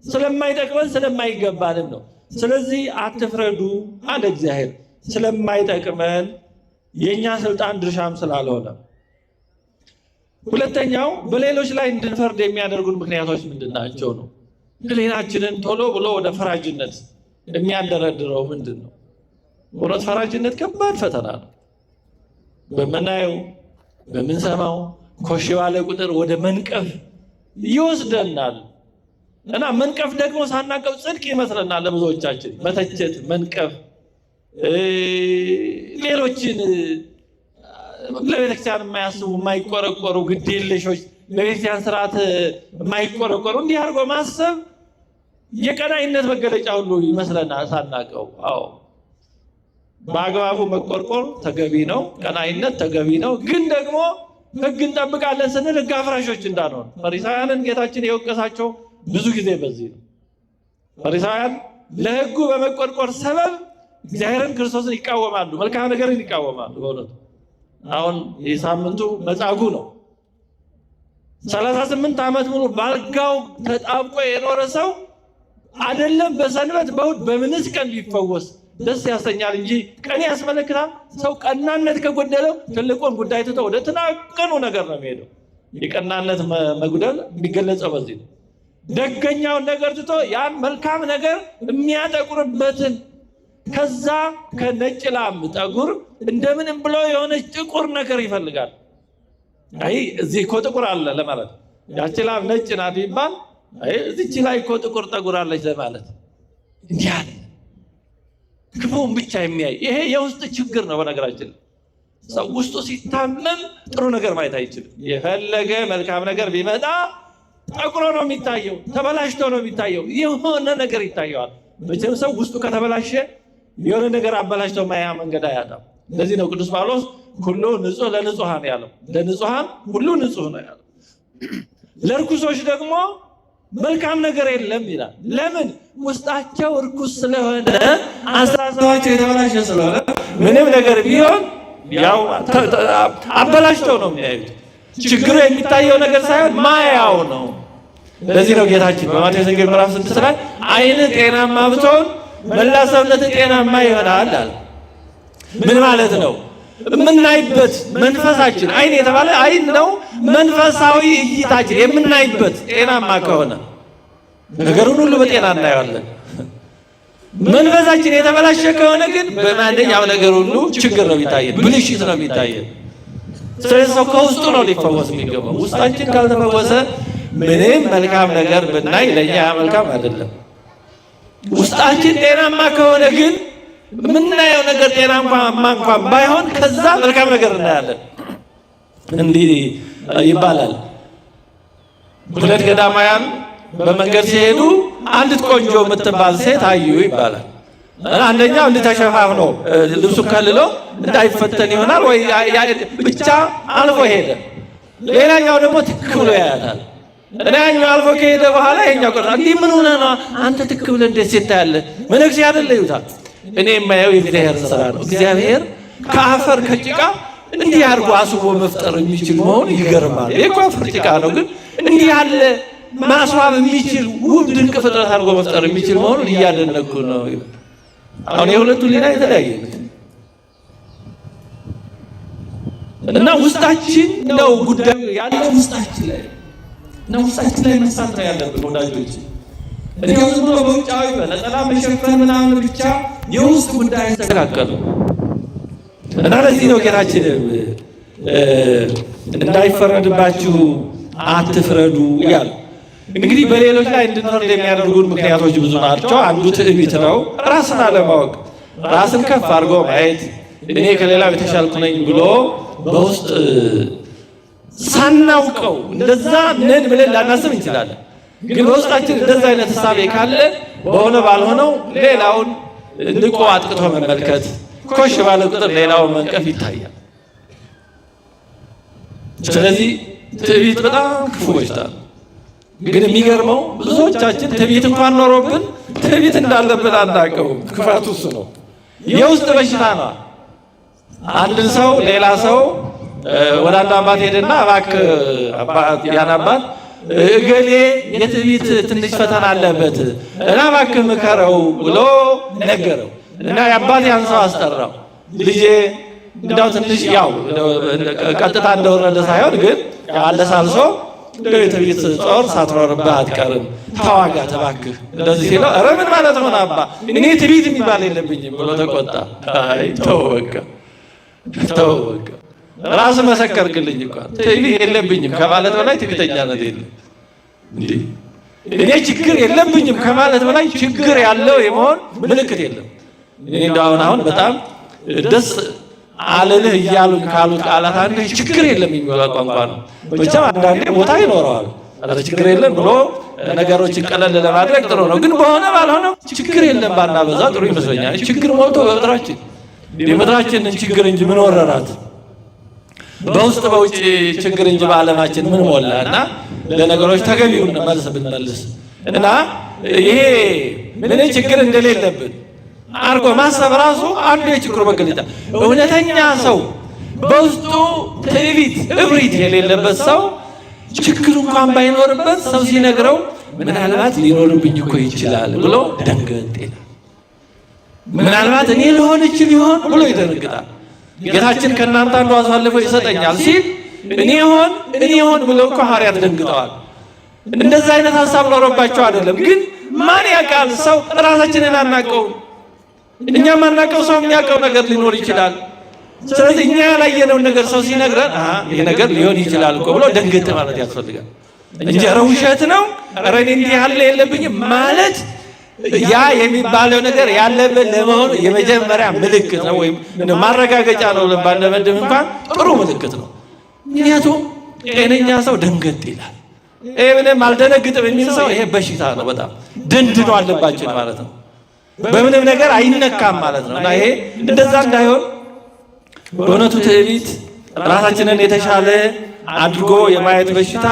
ስለማይጠቅመን ስለማይገባንም ነው። ስለዚህ አትፍረዱ አለ እግዚአብሔር። ስለማይጠቅመን የእኛ ስልጣን ድርሻም ስላልሆነ። ሁለተኛው በሌሎች ላይ እንድንፈርድ የሚያደርጉን ምክንያቶች ምንድን ናቸው ነው። ሕሊናችንን ቶሎ ብሎ ወደ ፈራጅነት የሚያደረድረው ምንድን ነው? እውነት ፈራጅነት ከባድ ፈተና ነው። በምናየው በምንሰማው ኮሽ ባለ ቁጥር ወደ መንቀፍ ይወስደናል። እና መንቀፍ ደግሞ ሳናቀው ጽድቅ ይመስለናል ለብዙዎቻችን። መተቸት፣ መንቀፍ፣ ሌሎችን ለቤተክርስቲያን የማያስቡ የማይቆረቆሩ ግዴለሾች፣ ለቤተክርስቲያን ስርዓት የማይቆረቆሩ እንዲህ አድርጎ ማሰብ የቀናኢነት መገለጫ ሁሉ ይመስለናል ሳናቀው። አዎ በአግባቡ መቆርቆር ተገቢ ነው፣ ቀናኢነት ተገቢ ነው። ግን ደግሞ ሕግ እንጠብቃለን ስንል ሕግ አፍራሾች እንዳንሆን ፈሪሳውያንን ጌታችን የወቀሳቸው ብዙ ጊዜ በዚህ ነው። ፈሪሳውያን ለሕጉ በመቆርቆር ሰበብ እግዚአብሔርን ክርስቶስን ይቃወማሉ፣ መልካም ነገርን ይቃወማሉ። በእውነቱ አሁን የሳምንቱ መጻጉዕ ነው። 38 ዓመት ሙሉ ባልጋው ተጣብቆ የኖረ ሰው አይደለም በሰንበት በእሑድ በምንስ ቀን ሊፈወስ ደስ ያሰኛል እንጂ ቀን ያስመለክታል። ሰው ቀናነት ከጎደለው ትልቁን ጉዳይ ትቶ ወደ ተናቀኑ ነገር ነው የሚሄደው። የቀናነት መጉደል የሚገለጸው በዚህ ነው። ደገኛውን ነገር ትቶ ያን መልካም ነገር የሚያጠቁርበትን ከዛ ከነጭ ላም ጠጉር እንደምንም ብሎ የሆነች ጥቁር ነገር ይፈልጋል። አይ እዚህ እኮ ጥቁር አለ ለማለት፣ ያቺ ላም ነጭ ናት ይባል፣ አይ እዚች ላይ እኮ ጥቁር ጠጉር አለች ለማለት። እንዲህ አለ ክፉን ብቻ የሚያይ ይሄ የውስጥ ችግር ነው። በነገራችን ሰው ውስጡ ሲታመም ጥሩ ነገር ማየት አይችልም። የፈለገ መልካም ነገር ቢመጣ ጠቁሮ ነው የሚታየው፣ ተበላሽቶ ነው የሚታየው። የሆነ ነገር ይታየዋል። መቼም ሰው ውስጡ ከተበላሸ የሆነ ነገር አበላሽቶ ማያ መንገድ አያጣም። ለዚህ ነው ቅዱስ ጳውሎስ ሁሉ ንጹሕ ለንጹሐን ያለው። ለንጹሐን ሁሉ ንጹሕ ነው ያለው። ለርኩሶች ደግሞ መልካም ነገር የለም ይላል። ለምን? ውስጣቸው እርኩስ ስለሆነ፣ አስተሳሰባቸው የተበላሸ ስለሆነ ምንም ነገር ቢሆን ያው አበላሽተው ነው የሚያዩት። ችግሩ የሚታየው ነገር ሳይሆን ማያው ነው። ለዚህ ነው ጌታችን በማቴዎስ ወንጌል ምዕራፍ 6 ላይ ዓይንህ ጤናማ ብትሆን መላ ሰውነትህ ጤናማ ይሆናል አለ። ምን ማለት ነው? የምናይበት መንፈሳችን ዓይን የተባለ ዓይን ነው። መንፈሳዊ እይታችን የምናይበት ጤናማ ከሆነ ነገሩን ሁሉ በጤና እናየዋለን። መንፈሳችን የተበላሸ ከሆነ ግን በማንኛው ነገር ሁሉ ችግር ነው የሚታየን፣ ብልሽት ነው የሚታየን። ስለዚህ ሰው ከውስጡ ነው ሊፈወስ የሚገባው። ውስጣችን ካልተፈወሰ ምንም መልካም ነገር ብናይ ለእኛ መልካም አይደለም። ውስጣችን ጤናማ ከሆነ ግን የምናየው ነገር ጤናማ እንኳን ባይሆን ከዛ መልካም ነገር እናያለን። እንዲህ ይባላል። ሁለት ገዳማውያን በመንገድ ሲሄዱ አንዲት ቆንጆ የምትባል ሴት አዩ ይባላል። አንደኛው እንዲህ ተሸፋፍኖ ልብሱን ከልሎ እንዳይፈተን ይሆናል ወይ ብቻ አልፎ ሄደ። ሌላኛው ደግሞ ትክ ብሎ ያያታል። ያኛው አልፎ ከሄደ በኋላ ይሄኛው ቀረ። እንዲህ ምን ሆነ ነው አንተ ትክ ብለህ እንዴት ሲታያለህ? መነኩሴ አይደለ ይሉታል። እኔ የማየው የእግዚአብሔር ስራ ነው። እግዚአብሔር ከአፈር ከጭቃ እንዲህ አድርጎ አስቦ መፍጠር የሚችል መሆኑ ይገርማል። ይሄ እኮ አፈር ጭቃ ነው፣ ግን እንዲህ ያለ ማስዋብ የሚችል ውብ ድንቅ ፍጥረት አድርጎ መፍጠር የሚችል መሆኑን እያደነኩ ነው። አሁን የሁለቱ ሌላ የተለያየ እና ውስጣችን ነው ጉዳዩ ያለው ውስጣችን ላይ እና ውስጣችን ላይ መሳት ነው ያለብን ወዳጆች። እንዲያው ዝም ብሎ በውጫዊ በነጠላ መሸፈን ምናምን ብቻ የውስጥ ጉዳይ ተስተካከሉ እና ለዚህ ነው ጌታችን እንዳይፈረድባችሁ አትፍረዱ ያለ። እንግዲህ በሌሎች ላይ እንድንፈርድ የሚያደርጉን ምክንያቶች ብዙ ናቸው። አንዱ ትዕቢት ነው፣ ራስን አለማወቅ፣ ራስን ከፍ አድርጎ ማየት፣ እኔ ከሌላው የተሻልኩ ነኝ ብሎ በውስጥ ሳናውቀው እንደዛ ነን ብለን ላናስብ እንችላለን። ግን በውስጣችን እንደዛ አይነት እሳቤ ካለ በሆነ ባልሆነው ሌላውን ንቆ አጥቅቶ መመልከት፣ ኮሽ ባለ ቁጥር ሌላውን መንቀፍ ይታያል። ስለዚህ ትዕቢት በጣም ክፉ በሽታ ነው። ግን የሚገርመው ብዙዎቻችን ትዕቢት እንኳን ኖሮብን ትዕቢት እንዳለብን አናውቀውም። ክፋቱ እሱ ነው፣ የውስጥ በሽታ ነው። አንድን ሰው ሌላ ሰው ወደ አንድ አባት ሄደና እባክህ ያን አባት እገሌ የትዕቢት ትንሽ ፈተና አለበት እና እባክህ ምከረው ብሎ ነገረው እና የአባት ያን ሰው አስጠራው። ልጄ እንዳው ትንሽ ያው ቀጥታ እንደወረደ ሳይሆን ግን አለሳልሶ እንደው የትዕቢት ጦር ሳትኖርብህ አትቀርም፣ ተዋጋት እባክህ እንደዚህ ሲለው፣ ኧረ ምን ማለት ነው አባ እኔ ትዕቢት የሚባል የለብኝም ብሎ ተቆጣ። አይ ተው በቃ ራስ መሰከርክልኝ እንኳን ትዕቢት የለብኝም ከማለት በላይ ትዕቢተኛነት የለም። እንዴ እኔ ችግር የለብኝም ከማለት በላይ ችግር ያለው የመሆን ምልክት የለም። እኔ እንደው አሁን በጣም ደስ አለልህ እያሉኝ ካሉት ቃላት አንዱ ችግር የለም የሚለው ቋንቋ ነው። ብቻ አንዳንዴ ቦታ ይኖረዋል። ችግር የለም ብሎ ነገሮችን ቀለል ለማድረግ ጥሩ ነው። ግን በሆነ ባልሆነው ችግር የለም ባናበዛ ጥሩ ይመስለኛል። ችግር ሞልቶ በምድራችን የምድራችንን ችግር እንጂ ምን ወረራት? በውስጥ በውጭ ችግር እንጂ በዓለማችን ምን ሞላ? እና ለነገሮች ተገቢውን መልስ ብንመልስ እና ይሄ ምን ችግር እንደሌለብን አርጎ ማሰብ ራሱ አንዱ የችግሩ መገለጫ። እውነተኛ ሰው በውስጡ ትዕቢት፣ እብሪት የሌለበት ሰው ችግር እንኳን ባይኖርበት ሰው ሲነግረው ምናልባት ሊኖርብኝ እኮ ይችላል ብሎ ደንገጥ ይላል። ምናልባት እኔ ልሆን እችል ይሆን ብሎ ይደነግጣል። ጌታችን ከእናንተ አንዱ አሳልፎ ይሰጠኛል ሲል እኔ ሆን ብለው እኮ ሐዋርያት ደንግጠዋል። እንደዛ አይነት ሐሳብ ኖሮባቸው አይደለም። ግን ማን ያውቃል? ሰው ራሳችንን አናውቀውም። እኛ ማናውቀው ሰው የሚያውቀው ነገር ሊኖር ይችላል። ስለዚህ እኛ ያላየነውን ነገር ሰው ሲነግረን ይሄ ነገር ሊሆን ይችላል እኮ ብሎ ደንገጥ ማለት ያስፈልጋል እንጂ ኧረ ውሸት ነው ኧረ እኔ እንዲህ ያለ የለብኝም ማለት ያ የሚባለው ነገር ያለብን ለመሆኑ የመጀመሪያ ምልክት ነው፣ ወይም ማረጋገጫ ነው። ባንደመድም እንኳን ጥሩ ምልክት ነው። ምክንያቱም ጤነኛ ሰው ደንገጥ ይላል። ይሄ ምንም አልደነግጥም የሚል ሰው ይሄ በሽታ ነው። በጣም ደንድኖ አለባችን ማለት ነው። በምንም ነገር አይነካም ማለት ነው። እና ይሄ እንደዛ እንዳይሆን በእውነቱ ትዕቢት፣ ራሳችንን የተሻለ አድርጎ የማየት በሽታ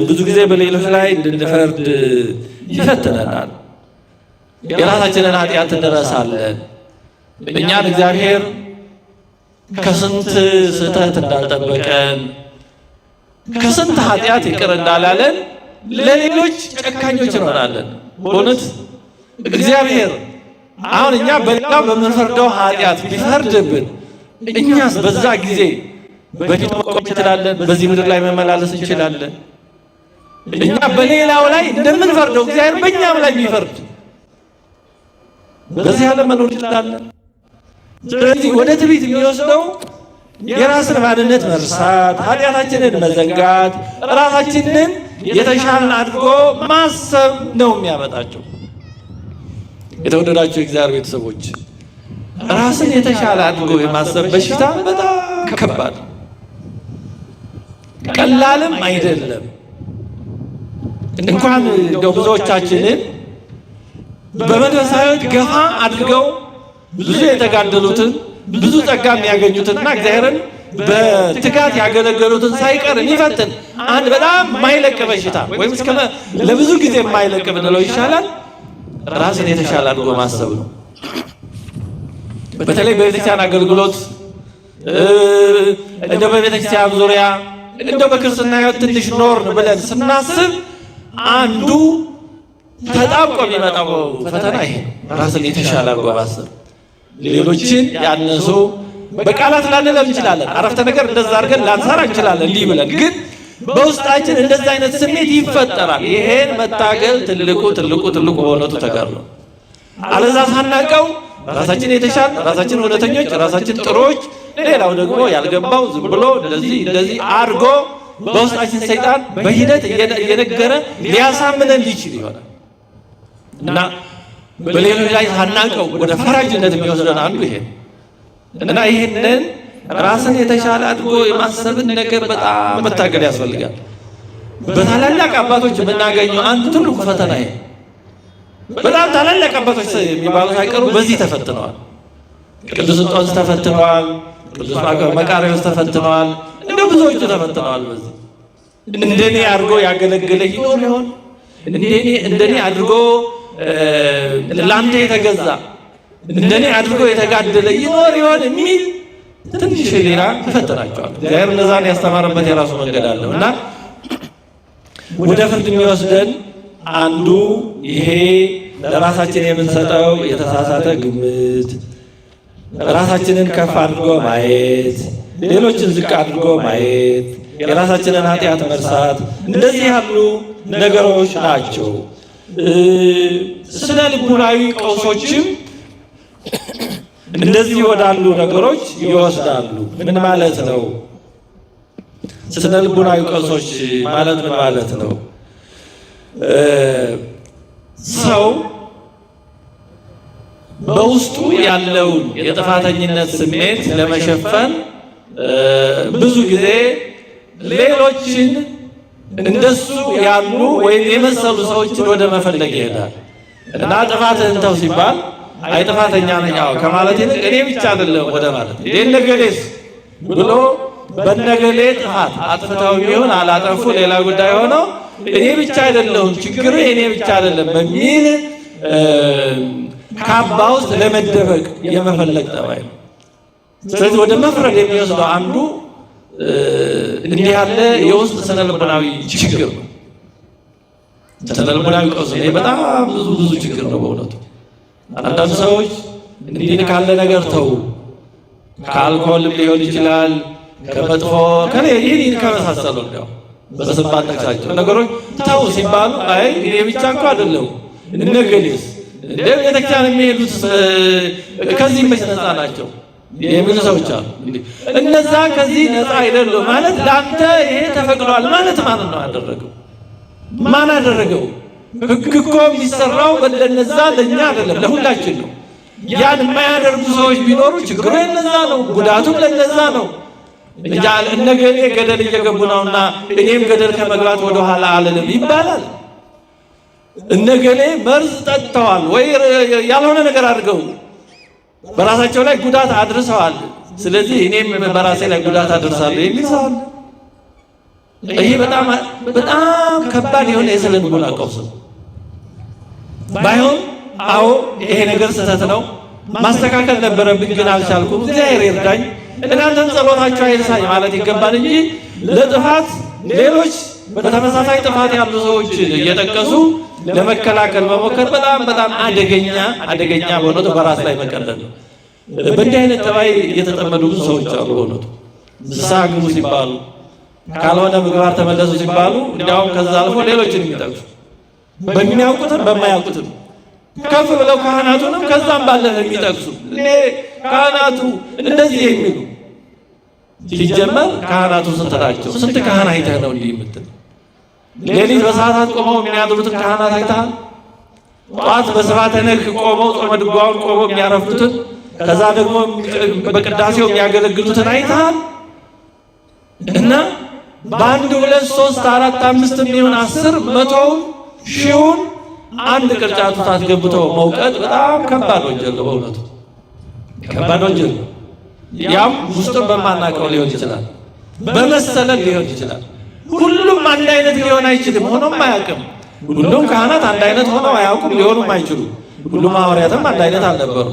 ብዙ ጊዜ በሌሎች ላይ እንድንፈርድ ይፈትነናል። የራሳችንን ኃጢአት እንረሳለን። እኛን እግዚአብሔር ከስንት ስህተት እንዳልጠበቀን ከስንት ኃጢአት ይቅር እንዳላለን ለሌሎች ጨካኞች እንሆናለን። በእውነት እግዚአብሔር አሁን እኛ በሌላው በምንፈርደው ኃጢአት ቢፈርድብን እኛስ በዛ ጊዜ በፊት መቆም እንችላለን? በዚህ ምድር ላይ መመላለስ እንችላለን? እኛ በሌላው ላይ እንደምንፈርደው እግዚአብሔር በእኛም ላይ ቢፈርድ በዚህ ዓለም መኖር እንችላለን? ስለዚህ ወደ ትዕቢት የሚወስደው የራስን ማንነት መርሳት፣ ኃጢአታችንን መዘንጋት፣ ራሳችንን የተሻለን አድርጎ ማሰብ ነው የሚያመጣቸው። የተወደዳቸው የእግዚአብሔር ቤተሰቦች ራስን የተሻለ አድርጎ የማሰብ በሽታ በጣም ከባድ ቀላልም አይደለም። እንኳን እንደው ብዙዎቻችንን በመንፈሳዊ ገፋ አድርገው ብዙ የተጋደሉትን ብዙ ጸጋ የሚያገኙትንና እግዚአብሔርን በትጋት ያገለገሉትን ሳይቀር የሚፈትን አንድ በጣም የማይለቅ በሽታ ወይም እስከ ለብዙ ጊዜ የማይለቅ ብንለው ይሻላል፣ ራስን የተሻለ አድርጎ ማሰብ ነው። በተለይ በቤተክርስቲያን አገልግሎት እንደው በቤተክርስቲያን ዙሪያ እንደው በክርስትና ሕይወት ትንሽ ኖርን ብለን ስናስብ አንዱ ተጣብቆ የሚመጣው ፈተና ይሄ ራስን የተሻለ አድርጎ ማሰብ። ሌሎችን ያነሱ በቃላት ላንለው እንችላለን፣ አረፍተ ነገር እንደዛ አድርገን ላንሰራ እንችላለን እንዲህ ብለን፣ ግን በውስጣችን እንደዛ አይነት ስሜት ይፈጠራል። ይሄን መታገል ትልቁ በእውነቱ ተጋድሎ ነው። አለዛ ሳናውቀው ራሳችን የተሻለ፣ ራሳችን እውነተኞች፣ ራሳችን ጥሩዎች፣ ሌላው ደግሞ ያልገባው ዝም ብሎ እንደዚህ አድርጎ በውስጣችን ሰይጣን በሂደት እየነገረ ሊያሳምነን ሊችል ይሆናል እና በሌሎች ላይ ሳናውቀው ወደ ፈራጅነት የሚወስደን አንዱ ይሄ እና ይህንን ራስን የተሻለ አድርጎ የማሰብን ነገር በጣም መታገል ያስፈልጋል። በታላላቅ አባቶች የምናገኘው አንዱ ትልቁ ፈተና ይሄ። በጣም ታላላቅ አባቶች የሚባሉ ሳይቀሩ በዚህ ተፈትነዋል። ቅዱስ እንጦንስ ተፈትነዋል። ቅዱስ መቃርዮስ ተፈትነዋል። እንደ ብዙዎቹ ተፈትነዋል። በዚህ እንደኔ አድርጎ ያገለገለ ይኖር ይሆን? እንደኔ አድርጎ ለአንተ የተገዛ እንደኔ አድርጎ የተጋደለ ይኖር ይሆን የሚል ትንሽ ሌላ ይፈትናቸዋል። እግዚአብሔር እነዛን ያስተማረበት የራሱ መንገድ አለው እና ወደ ፍርድ የሚወስደን አንዱ ይሄ ለራሳችን የምንሰጠው የተሳሳተ ግምት፣ ራሳችንን ከፍ አድርጎ ማየት፣ ሌሎችን ዝቅ አድርጎ ማየት፣ የራሳችንን ኃጢአት መርሳት፣ እንደዚህ ያሉ ነገሮች ናቸው። ስነ ልቡናዊ ቀውሶችም እንደዚህ ወዳሉ ነገሮች ይወስዳሉ። ምን ማለት ነው? ስነ ልቡናዊ ቀውሶች ማለት ምን ማለት ነው? ሰው በውስጡ ያለውን የጥፋተኝነት ስሜት ለመሸፈን ብዙ ጊዜ ሌሎችን እንደሱ ያሉ ወይም የመሰሉ ሰዎችን ወደ መፈለግ ይሄዳል እና ጥፋትህን ተው ሲባል አይ ጥፋተኛ ነኝ ከማለት ይልቅ እኔ ብቻ አይደለም ወደ ማለት ነገሌስ ብሎ በነገሌ ጥፋት አጥፍተው ቢሆን አላጠፉ ሌላ ጉዳይ ሆነው እኔ ብቻ አይደለሁም ችግሩ እኔ ብቻ አይደለም በሚል ካባ ውስጥ ለመደበቅ የመፈለግ ጠባይ ነው። ስለዚህ ወደ መፍረድ የሚወስደው አንዱ እንዲህ ያለ የውስጥ ስነልቦናዊ ችግር ነው። ስነልቦናዊ ቀውስ ነው። በጣም ብዙ ችግር ነው በእውነቱ። አንዳንድ ሰዎች እንዲህ ካለ ነገር ተው፣ ከአልኮልም ሊሆን ይችላል ከመጥፎ ይህን ከመሳሰሉ ነው በስም ጠቅሳቸው ነገሮች ተው ሲባሉ አይ እኔ ብቻ እንኳ አይደለሁም እነገሌስ እንደ ቤተክርስቲያን የሚሄዱት ከዚህ መች ነፃ ናቸው የሚሉ ሰዎች አሉ። እነዛ ከዚህ ነፃ አይደሉም ማለት ለአንተ ይሄ ተፈቅዷል ማለት ማን ነው ያደረገው? ማን አደረገው? ሕግ እኮ የሚሰራው ለነዛ ለእኛ አይደለም ለሁላችን ነው። ያን የማያደርጉ ሰዎች ቢኖሩ ችግሩ የነዛ ነው፣ ጉዳቱም ለነዛ ነው። እነገሌ ገደል እየገቡ ነውና እኔም ገደል ከመግባት ወደኋላ አልልም ይባላል። እነገሌ መርዝ ጠጥተዋል ወይ ያልሆነ ነገር አድርገው በራሳቸው ላይ ጉዳት አድርሰዋል፣ ስለዚህ እኔም በራሴ ላይ ጉዳት አድርሳለሁ የሚል ሰው አለ። ይሄ በጣም ከባድ የሆነ የስነ-ልቦና ቀውስ ነው። ባይሆን አዎ ይሄ ነገር ስህተት ነው፣ ማስተካከል ነበረብኝ ግን አልቻልኩም፣ እግዚአብሔር ይርዳኝ፣ እናንተን ጸሎታችሁ አይርሳኝ ማለት ይገባል እንጂ ለጥፋት ሌሎች በተመሳሳይ ጥፋት ያሉ ሰዎች እየጠቀሱ ለመከላከል መሞከር በጣም አደገኛ በእውነቱ በራስ ላይ መቀለል ነው። በእንዲህ አይነት ጠባይ የተጠመዱ ብዙ ሰዎች አሉ። በእውነቱ ንስሐ ግቡ ሲባሉ ካልሆነ ምግባር ተመለሱ ሲባሉ እንዲያውም ከዛ አልፎ ሌሎችን የሚጠቅሱ በሚያውቁትም በማያውቁትም ከፍ ብለው ካህናቱንም ከዛም ባለፈ የሚጠቅሱ ካህናቱ እንደዚህ የሚሉ ሲጀመር ካህናቱ ስንት ናቸው? ስንት ካህን አይተህ ነው እንዲህ የምትል? ሌሊት በሰዓታት ቆመው የሚያድሩትን ካህናት አይተሃል? ጠዋት በስብሐተ ነግህ ቆመው ጾመ ድጓውን ቆመው የሚያረፍቱትን ከዛ ደግሞ በቅዳሴው የሚያገለግሉትን አይተሃል? እና በአንድ 2 3 4 5 የሚሆን 10 100ውን 1000ውን አንድ ቅርጫት ውስጥ አስገብተው መውቀጥ በጣም ከባድ ወንጀል ነው። በእውነቱ ከባድ ወንጀል ነው። ያም ውስጡን በማናውቀው ሊሆን ይችላል፣ በመሰለን ሊሆን ይችላል። ሁሉም አንድ አይነት ሊሆን አይችልም፣ ሆኖም አያውቅም። ሁሉም ካህናት አንድ አይነት ሆነው አያውቁም፣ ሊሆኑም አይችሉም። ሁሉም ሐዋርያትም አንድ አይነት አልነበሩ።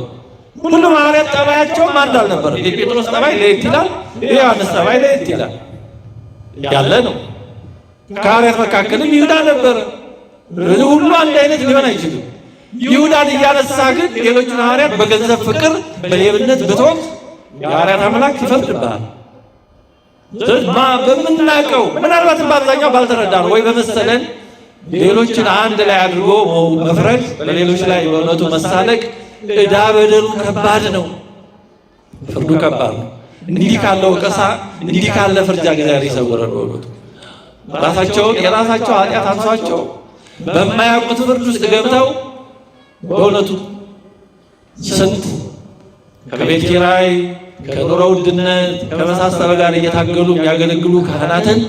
ሁሉም ሐዋርያት ጠባያቸውም አንድ አልነበረም። የጴጥሮስ ጠባይ ለየት ይላል፣ የዮሐንስ ጠባይ ለየት ይላል ያለ ነው። ከሐዋርያት መካከልም ይሁዳ ነበረ። ሁሉ አንድ አይነት ሊሆን አይችልም። ይሁዳን እያነሳ ግን ሌሎቹን ሐዋርያት በገንዘብ ፍቅር በሌብነት ብትወቅት የሐዋርያት አምላክ ይፈርድብሃል። በምናውቀው ምናልባትም በአብዛኛው ባልተረዳ ነው ወይ በመሰለን ሌሎችን አንድ ላይ አድርጎ መፍረድ፣ በሌሎች ላይ በእውነቱ መሳለቅ ዕዳ በደሉ ከባድ ነው፣ ፍርዱ ከባድ ነው። እንዲህ ካለው ወቀሳ እንዲህ ካለ ፍርጃ እግዚአብሔር ይሰውረን። በእውነቱ የራሳቸው ኃጢአት አንሷቸው በማያውቁት ፍርድ ውስጥ ገብተው በእውነቱ ስንት ከቤት ኪራይ ከኑሮ ውድነት ከመሳሰለ ጋር እየታገሉ የሚያገለግሉ ካህናትን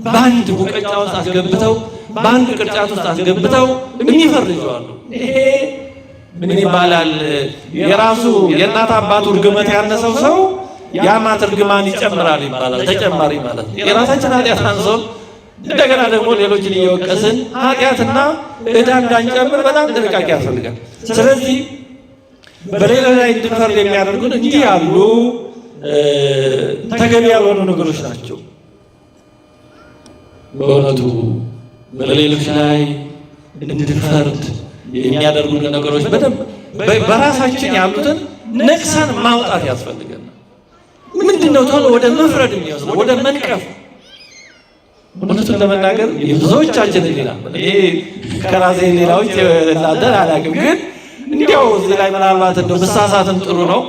በአንድ ሙቀጫ ውስጥ አስገብተው በአንድ ቅርጫት ውስጥ አስገብተው የሚፈርጁዋሉ። ይሄ ምን ይባላል? የራሱ የእናት አባቱ እርግመት ያነሰው ሰው የአማት እርግማን ይጨምራል ይባላል። ተጨማሪ ማለት ነው። የራሳችን ኃጢአት አንሶን እንደገና ደግሞ ሌሎችን እየወቀስን ኃጢአትና ዕዳ እንዳንጨምር በጣም ጥንቃቄ ያስፈልጋል። ስለዚህ በሌላ ላይ እንድንፈርድ የሚያደርጉን እንዲህ ያሉ ተገቢ ያልሆኑ ነገሮች ናቸው። በእውነቱ በሌሎች ላይ እንድንፈርድ የሚያደርጉን ነገሮች በደንብ በራሳችን ያሉትን ነቅሰን ማውጣት ያስፈልገናል። ምንድነው ቶሎ ወደ መፍረድ የሚወስድ ወደ መንቀፍ? እውነቱን ለመናገር የብዙዎቻችን ሌላ ይሄ ከራሴ ሌላዎች እናንተን አላውቅም፣ ግን እንዲያው እዚህ ላይ ምናልባት እንደው መሳሳትም ጥሩ ነው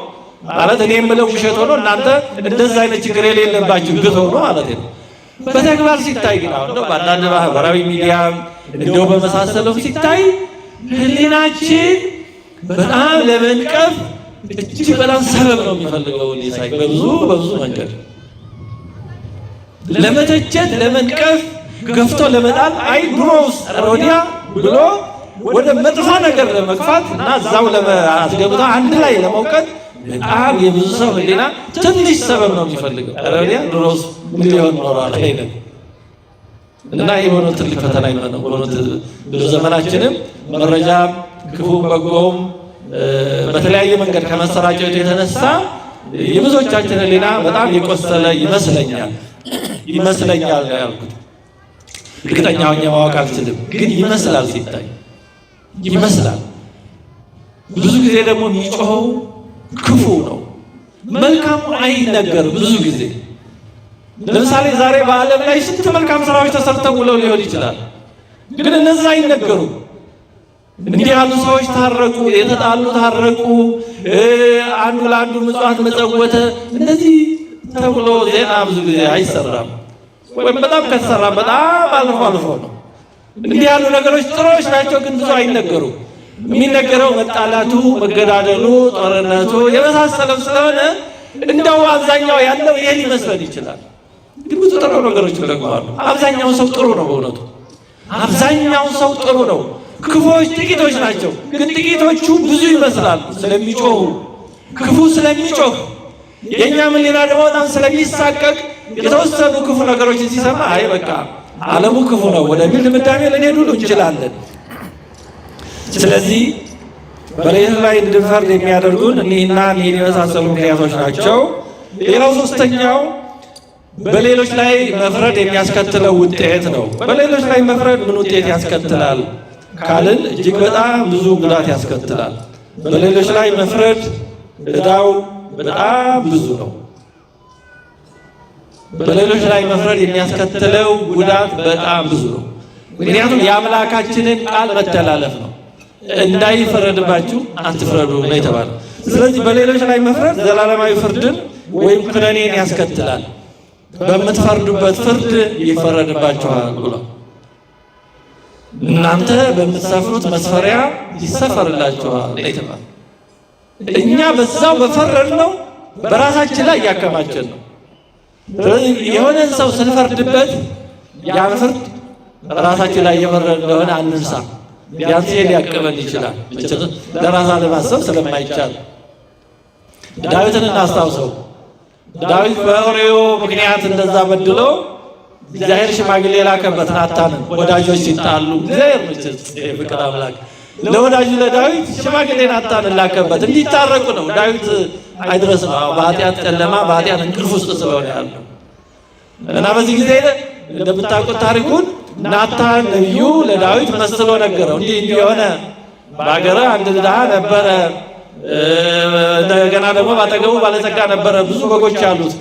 ማለት እኔ የምለው ውሸት ሆኖ እናንተ እንደዛ አይነት ችግር የሌለባችሁ ግት ሆኖ ማለት ነው። በተግባር ሲታይ ግን አሁን ነው በአንዳንድ ማህበራዊ ሚዲያ እንደው በመሳሰለው ሲታይ ህሊናችን በጣም ለመንቀፍ እጅግ በጣም ሰበብ ነው የሚፈልገው። ሳይ በብዙ መንገድ ለመተቸት፣ ለመንቀፍ፣ ገፍቶ ለመጣል አይ ድሮስ ወዲያ ብሎ ወደ መጥፎ ነገር ለመግፋት እና እዛው ለማስገብቶ አንድ ላይ ለመውቀት በጣም የብዙ ሰው ህሊና ትንሽ ሰበብ ነው የሚፈልገው። ወዲያ ድሮስ ሊሆን ኖሯል አይደል? እና ይሄ ሆኖ ትልቅ ፈተና ነው። በዘመናችንም መረጃም ክፉ በጎም በተለያየ መንገድ ከመሰራጨቱ የተነሳ የብዙዎቻችን ህሊና በጣም የቆሰለ ይመስለኛል ያልኩት እርግጠኛ ሆኜ ማወቅ አልችልም፣ ግን ይመስላል፣ ሲታይ ይመስላል። ብዙ ጊዜ ደግሞ የሚጮኸው ክፉ ነው፣ መልካሙ አይነገርም። ብዙ ጊዜ ለምሳሌ ዛሬ በዓለም ላይ ስንት መልካም ስራዎች ተሰርተው ውለው ሊሆን ይችላል፣ ግን እነዛ አይነገሩም። እንዲህ ያሉ ሰዎች ታረቁ፣ የተጣሉ ታረቁ፣ አንዱ ለአንዱ ምጽዋት መጸወተ፣ እንደዚህ ተብሎ ዜና ብዙ ጊዜ አይሰራም። ወይም በጣም ከተሰራ በጣም አልፎ አልፎ ነው። እንዲህ ያሉ ነገሮች ጥሩዎች ናቸው፣ ግን ብዙ አይነገሩም። የሚነገረው መጣላቱ፣ መገዳደሉ፣ ጦርነቱ የመሳሰለው ስለሆነ እንደው አብዛኛው ያለው ይሄ ሊመስለን ይችላል። ግን ብዙ ጥሩ ነገሮች ደግሞ አሉ። አብዛኛው ሰው ጥሩ ነው። በእውነቱ አብዛኛው ሰው ጥሩ ነው። ክፉዎች ጥቂቶች ናቸው፣ ግን ጥቂቶቹ ብዙ ይመስላሉ። ስለሚጮሁ ክፉ ስለሚጮህ የእኛ ህሊና ደግሞ በጣም ስለሚሳቀቅ የተወሰኑ ክፉ ነገሮችን ሲሰማ አይ በቃ ዓለሙ ክፉ ነው ወደሚል ድምዳሜ ልንሄድ ሁሉ እንችላለን። ስለዚህ በሌሎች ላይ እንድንፈርድ የሚያደርጉን እኒህና እኒህን የመሳሰሉ ምክንያቶች ናቸው። ሌላው ሶስተኛው በሌሎች ላይ መፍረድ የሚያስከትለው ውጤት ነው። በሌሎች ላይ መፍረድ ምን ውጤት ያስከትላል ካልን እጅግ በጣም ብዙ ጉዳት ያስከትላል። በሌሎች ላይ መፍረድ ዕዳው በጣም ብዙ ነው። በሌሎች ላይ መፍረድ የሚያስከትለው ጉዳት በጣም ብዙ ነው። ምክንያቱም የአምላካችንን ቃል መተላለፍ ነው። እንዳይፈረድባችሁ አትፍረዱ ነው የተባለው። ስለዚህ በሌሎች ላይ መፍረድ ዘላለማዊ ፍርድን ወይም ኩነኔን ያስከትላል። በምትፈርዱበት ፍርድ ይፈረድባችኋል ብሎ እናንተ በምትሰፍሩት መስፈሪያ ይሰፈርላችኋል ነው የተባለው። እኛ በዛው በፈረድነው በራሳችን ላይ እያከማችን ነው። ስለዚህ የሆነን ሰው ስንፈርድበት ያን ፍርድ ራሳችን ላይ እየፈረድን እንደሆነ አንርሳ። ቢያንስ ሊያቅበን ይችላል። ለራሳ ለማሰብ ስለማይቻል ዳዊትን እናስታውሰው። ዳዊት በኦርዮ ምክንያት እንደዛ በድሎ እግዚአብሔር ሽማግሌ ላከበት ናታንን። ወዳጆች ሲጣሉ እግዚአብሔር ፍቅር አምላክ ለወዳጁ ለዳዊት ሽማግሌ ናታንን ላከበት እንዲታረቁ ነው። ዳዊት አይድረስ ነው በኃጢአት ጨለማ በኃጢአት እንቅልፍ ውስጥ ስለሆነ ያለው እና በዚህ ጊዜ እንደምታውቁት ታሪኩን ናታን ነቢዩ ለዳዊት መስሎ ነገረው። እንዲህ የሆነ በአገረ አንድ ድሃ ነበረ፣ እንደገና ደግሞ ባጠገቡ ባለጸጋ ነበረ፣ ብዙ በጎች አሉት።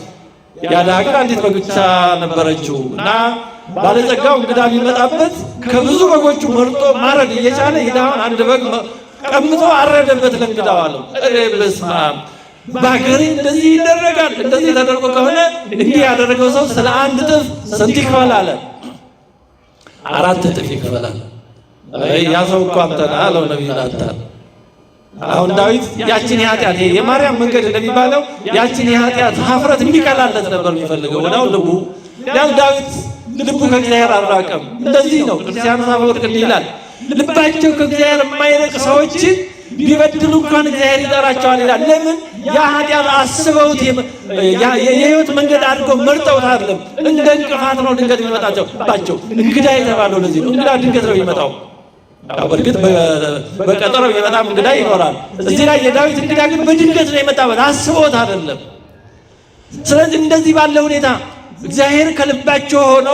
ያ ድሃ ግን አንዲት በግ ብቻ ነበረችው እና ባለጸጋው እንግዳ ቢመጣበት ከብዙ በጎቹ መርጦ ማረድ እየቻለ የድሃውን አንድ በግ ቀምቶ አረደበት ለእንግዳው አለው። በስመ አብ በአገሬ እንደዚህ ይደረጋል? እንደዚህ ተደርጎ ከሆነ እንዲህ ያደረገው ሰው ስለ አንድ እጥፍ ስንት ይክፈል አለ? 4 እጥፍ ይክፈላል። ያ ሰው እኮ አንተ ነህ አለው ነቢዩ ናታን። አሁን ዳዊት ያችን የኃጢአት የማርያም መንገድ እንደሚባለው ያችን የኃጢአት ሀፍረት እንዲቀላለት ነበር የሚፈልገው። ወዳው ልቡ ያው ዳዊት ልቡ ከእግዚአብሔር አልራቀም። እንደዚህ ነው ክርስቲያኑ አፈወርቅ እንዲህ ይላል፣ ልባቸው ከእግዚአብሔር የማይርቅ ሰዎችን ቢበድሉ እንኳን እግዚአብሔር ይጠራቸዋል ይላል። ለምን? ያ ኃጢአት አስበውት የህይወት መንገድ አድርገው መርጠውት አይደለም። እንደ እንቅፋት ነው ድንገት የሚመጣቸው። እንግዳ የተባለው ለዚህ ነው። እንግዳ ድንገት ነው የሚመጣው። በእርግጥ በቀጠሮ የሚመጣም እንግዳ ይኖራል። እዚህ ላይ የዳዊት እንግዳ ግን በድንገት ነው የመጣበት፣ አስቦት አይደለም። ስለዚህ እንደዚህ ባለ ሁኔታ እግዚአብሔር ከልባቸው ሆኖ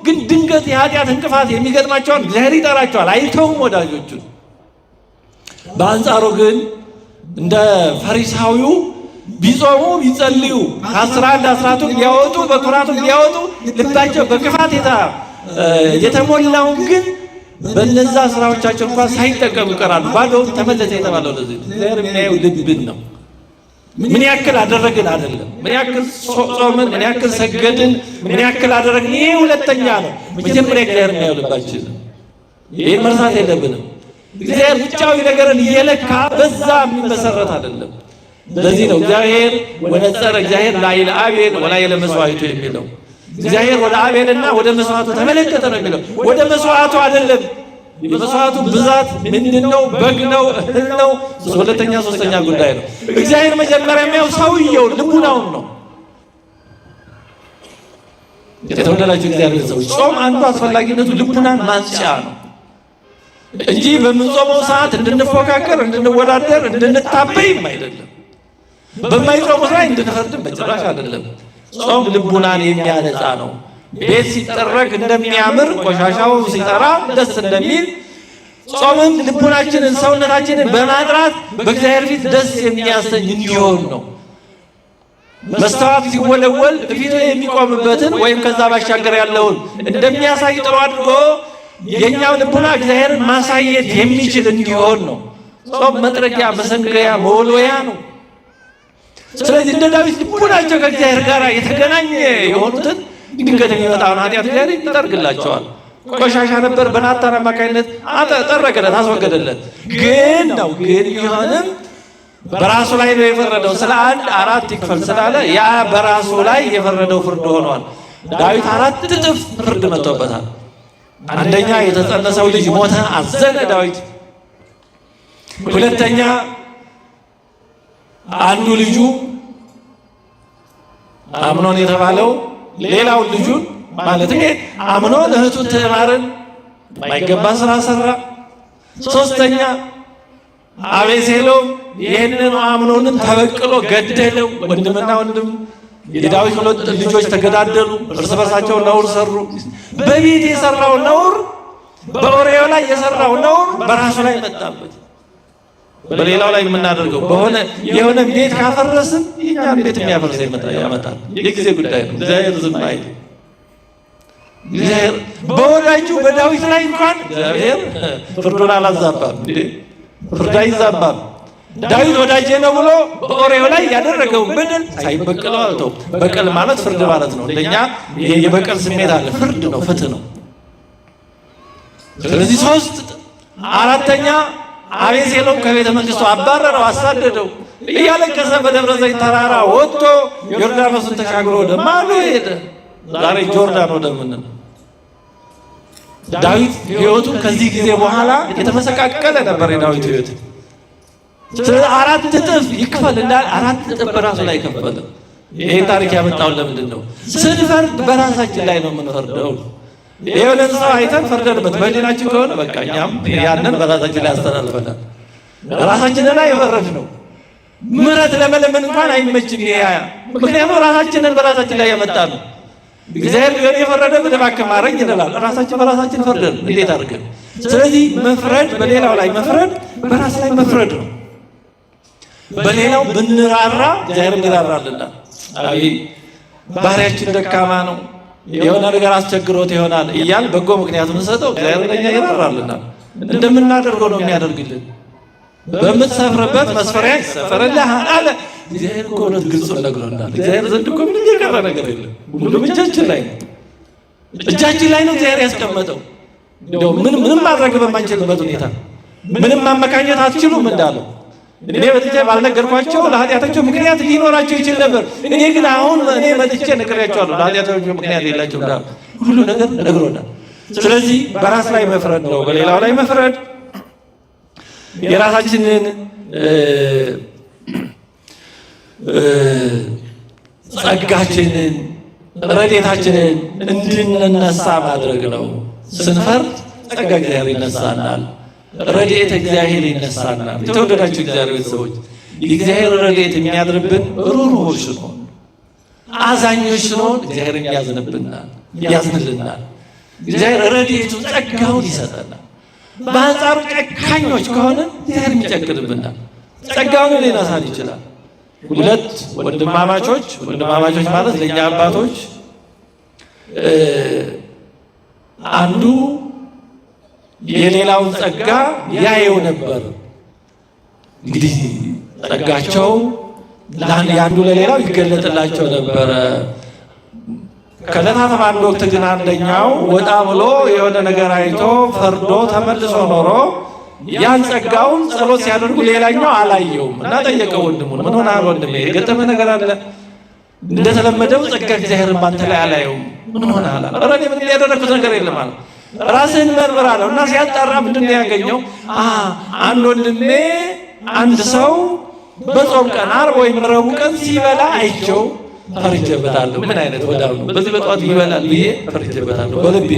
ግን ድንገት የኃጢአት እንቅፋት የሚገጥማቸውን እግዚአብሔር ይጠራቸዋል፣ አይተውም ወዳጆቹን። በአንጻሩ ግን እንደ ፈሪሳዊው ቢጾሙ ቢጸልዩ ከ11 አስራቱን ቢያወጡ በኩራቱን ቢያወጡ ልባቸው በክፋት የተሞላውን ግን በእነዛ ስራዎቻቸው እንኳን ሳይጠቀሙ ይቀራሉ። ባዶውን ተመለሰ የተባለው ለዚህ እግዚአብሔር የሚያየው ልብን ነው። ምን ያክል አደረግን አይደለም፣ ምን ያክል ጾምን፣ ምን ያክል ሰገድን፣ ምን ያክል አደረግን፣ ይሄ ሁለተኛ ነው። መጀመሪያ እግዚአብሔር የሚያየው ልባችን። ይሄን መርሳት የለብንም። እግዚአብሔር ውጫዊ ነገርን እየለካ በዛ የሚመሰረት አይደለም። ለዚህ ነው እግዚአብሔር ወነጸረ እግዚአብሔር ላዕለ አቤል ወላዕለ መስዋዕቱ የሚለው። እግዚአብሔር ወደ አቤልና ወደ መስዋዕቱ ተመለከተ ነው የሚለው። ወደ መስዋዕቱ አይደለም። የመስዋዕቱ ብዛት ምንድነው? በግ ነው? እህል ነው? ሁለተኛ ሶስተኛ ጉዳይ ነው። እግዚአብሔር መጀመሪያ የሚያየው ሰውየው ልቡናውን ነው። የተወደዳችሁ እግዚአብሔር ሰዎች፣ ጾም አንዱ አስፈላጊነቱ ልቡናን ማንጫ ነው እንጂ በምንጾመው ሰዓት እንድንፎካከር፣ እንድንወዳደር፣ እንድንታበይም አይደለም። በማይጾሙት ላይ እንድንፈርድም በጭራሽ አይደለም። ጾም ልቡናን የሚያነጻ ነው። ቤት ሲጠረግ እንደሚያምር፣ ቆሻሻው ሲጠራ ደስ እንደሚል፣ ጾምም ልቡናችንን ሰውነታችንን በማጥራት በእግዚአብሔር ፊት ደስ የሚያሰኝ እንዲሆን ነው። መስተዋት ሲወለወል ፊቱ የሚቆምበትን ወይም ከዛ ባሻገር ያለውን እንደሚያሳይ ጥሩ አድርጎ የኛው ልቡና እግዚአብሔርን ማሳየት የሚችል እንዲሆን ነው። ጾም መጥረጊያ፣ መሰንገያ፣ መወልወያ ነው። ስለዚህ እንደ ዳዊት ልቡናቸው ከእግዚአብሔር ጋር የተገናኘ የሆኑትን ድንገት የሚመጣውን ኃጢአት እግዚአብሔር ይጠርግላቸዋል። ቆሻሻ ነበር፣ በናታን አማካኝነት ጠረገለት፣ አስወገደለት። ግን ቢሆንም በራሱ ላይ ነው የፈረደው። ስለ አንድ 4 ይክፈል ስላለ ያ በራሱ ላይ የፈረደው ፍርድ ሆኗል። ዳዊት 4 እጥፍ ፍርድ መጥቶበታል። አንደኛ የተጸነሰው ልጅ ሞተ፣ አዘነ ዳዊት። ሁለተኛ አንዱ ልጁ አምኖን የተባለው ሌላውን ልጁን ማለት አምኖን እህቱን ትዕማርን የማይገባ ስራ ሰራ። ሶስተኛ አቤሴሎም ይህንን አምኖንን ተበቅሎ ገደለው። ወንድምና ወንድም የዳዊት 2 ልጆች ተገዳደሉ፣ እርስ በርሳቸው ነውር ሰሩ። በቤት የሰራው ነውር፣ በኦሪዮ ላይ የሰራው ነውር በራሱ ላይ መጣበት። በሌላው ላይ የምናደርገው የሆነ ቤት ካፈረስን የኛን ቤት የሚያፈርስ ያመጣል። የጊዜ ጉዳይ ነው። እግዚአብሔር ዝም አይል። እግዚአብሔር በወዳጁ በዳዊት ላይ እንኳን እግዚአብሔር ፍርዱን አላዛባም። ፍርድ አይዛባም። ዳዊት ወዳጄ ነው ብሎ በኦሪዮ ላይ ያደረገውን በደል ሳይበቅለው አልተውም። በቀል ማለት ፍርድ ማለት ነው። እንደኛ የበቀል ስሜት አለ። ፍርድ ነው፣ ፍትህ ነው። ስለዚህ 4ኛ አቤሴሎም ከቤተ መንግስቱ አባረረው፣ አሳደደው። እያለቀሰ በደብረ ዘይት ተራራ ወጥቶ ዮርዳኖስን ተሻግሮ ወደ ማዶ ሄደ። ዛሬ ጆርዳን ወደምንል ዳዊት ህይወቱ ከዚህ ጊዜ በኋላ የተመሰቃቀለ ነበር። የዳዊት ህይወት 4 እጥፍ ይክፈል እንዳል 4 እጥፍ በራሱ ላይ ከፈለ። ይሄ ታሪክ ያመጣውን ለምንድን ነው? ስንፈርድ በራሳችን ላይ ነው የምንፈርደው። የሆነን ሰው አይተን ፈርደንበት በህሊናችን ከሆነ በቃ እኛም ያንን በራሳችን ላይ አስተላልፈናል። ራሳችንን ላይ የፈረድ ነው። ምሕረት ለመለመን እንኳን አይመችም። ምክንያቱም ራሳችንን በራሳችን ላይ ያመጣ ነው። እግዚአብሔር ቢሆን የፈረደብን እባክህ ማረኝ ይላል። ራሳችን በራሳችን ፈርደን እንዴት አድርገን? ስለዚህ መፍረድ፣ በሌላው ላይ መፍረድ በራስ ላይ መፍረድ ነው። በሌላው ብንራራ እግዚአብሔር ይራራልናል። አይ ባህሪያችን ደካማ ነው፣ የሆነ ነገር አስቸግሮት ይሆናል እያል በጎ ምክንያት የምንሰጠው እግዚአብሔር ለኛ ይራራልናል። እንደምናደርገው ነው የሚያደርግልን። በምትሰፍርበት መስፈሪያ ይሰፈርልህ አለ እግዚአብሔር። እኮ እውነት ግልጹን ነግሮናል። እግዚአብሔር ዘንድ እኮ ምንም የቀረ ነገር የለም። ሁሉም እጃችን ላይ ነው። እጃችን ላይ ነው እግዚአብሔር ያስቀመጠው። እንደው ምንም ማድረግ በማንችልበት ሁኔታ ምንም ማመካኘት አትችሉም እንዳለው እኔ በጥቼ ባልነገርኳቸው ለኃጢአታቸው ምክንያት ሊኖራቸው ይችል ነበር። እኔ ግን አሁን እኔ መጥቼ ነግሬያቸዋለሁ ለኃጢአታቸው ምክንያት የላቸው እንዳለ ሁሉ ነገር ነግሮናል። ስለዚህ በራስ ላይ መፍረድ ነው፣ በሌላው ላይ መፍረድ የራሳችንን ጸጋችንን ረድኤታችንን እንድንነሳ ማድረግ ነው። ስንፈርድ ጸጋ እግዚአብሔር ይነሳናል፣ ረድኤት እግዚአብሔር ይነሳናል። የተወደዳችሁ እግዚአብሔር ሰዎች የእግዚአብሔር ረድኤት የሚያድርብን ሩህሩሆች ስንሆን፣ አዛኞች ስንሆን እግዚአብሔር ያዝንብናል፣ ያዝንልናል። እግዚአብሔር ረድኤቱ ጸጋውን ይሰጠናል። በአንጻሩ ጨካኞች ከሆነ እግዚአብሔር የሚጨክንብናል፣ ጸጋውን ሊነሳን ይችላል። 2 ወንድማማቾች ማለት ለእኛ አባቶች አንዱ የሌላውን ጸጋ ያየው ነበር። እንግዲህ ጸጋቸው ያንዱ ለሌላው ይገለጥላቸው ነበረ። ከዕለታት በአንድ ወቅት ግን አንደኛው ወጣ ብሎ የሆነ ነገር አይቶ ፈርዶ ተመልሶ ኖሮ ያን ጸጋውን ጸሎት ሲያደርጉ ሌላኛው አላየውም እና ጠየቀው ወንድሙን፣ ምን ሆነሃል ወንድሜ? የገጠመ ነገር አለ? እንደተለመደው ጸጋ እግዚአብሔርን ባንተ ላይ አላየውም፣ ምን ሆነሃል? ኧረ እኔ ምንም ያደረኩት ነገር የለም አለ። ራስህን መርምር አለው እና ሲያጣራ ምንድን ነው ያገኘው? አንድ ወንድሜ አንድ ሰው በጾም ቀን ዓርብ ወይም ረቡዕ ቀን ሲበላ አይቼው ፈርጄበታለሁ። ምን አይነት ወዳው ነው በዚህ በጠዋት ይበላል ብዬ ፈርጄበታለሁ በልቤ።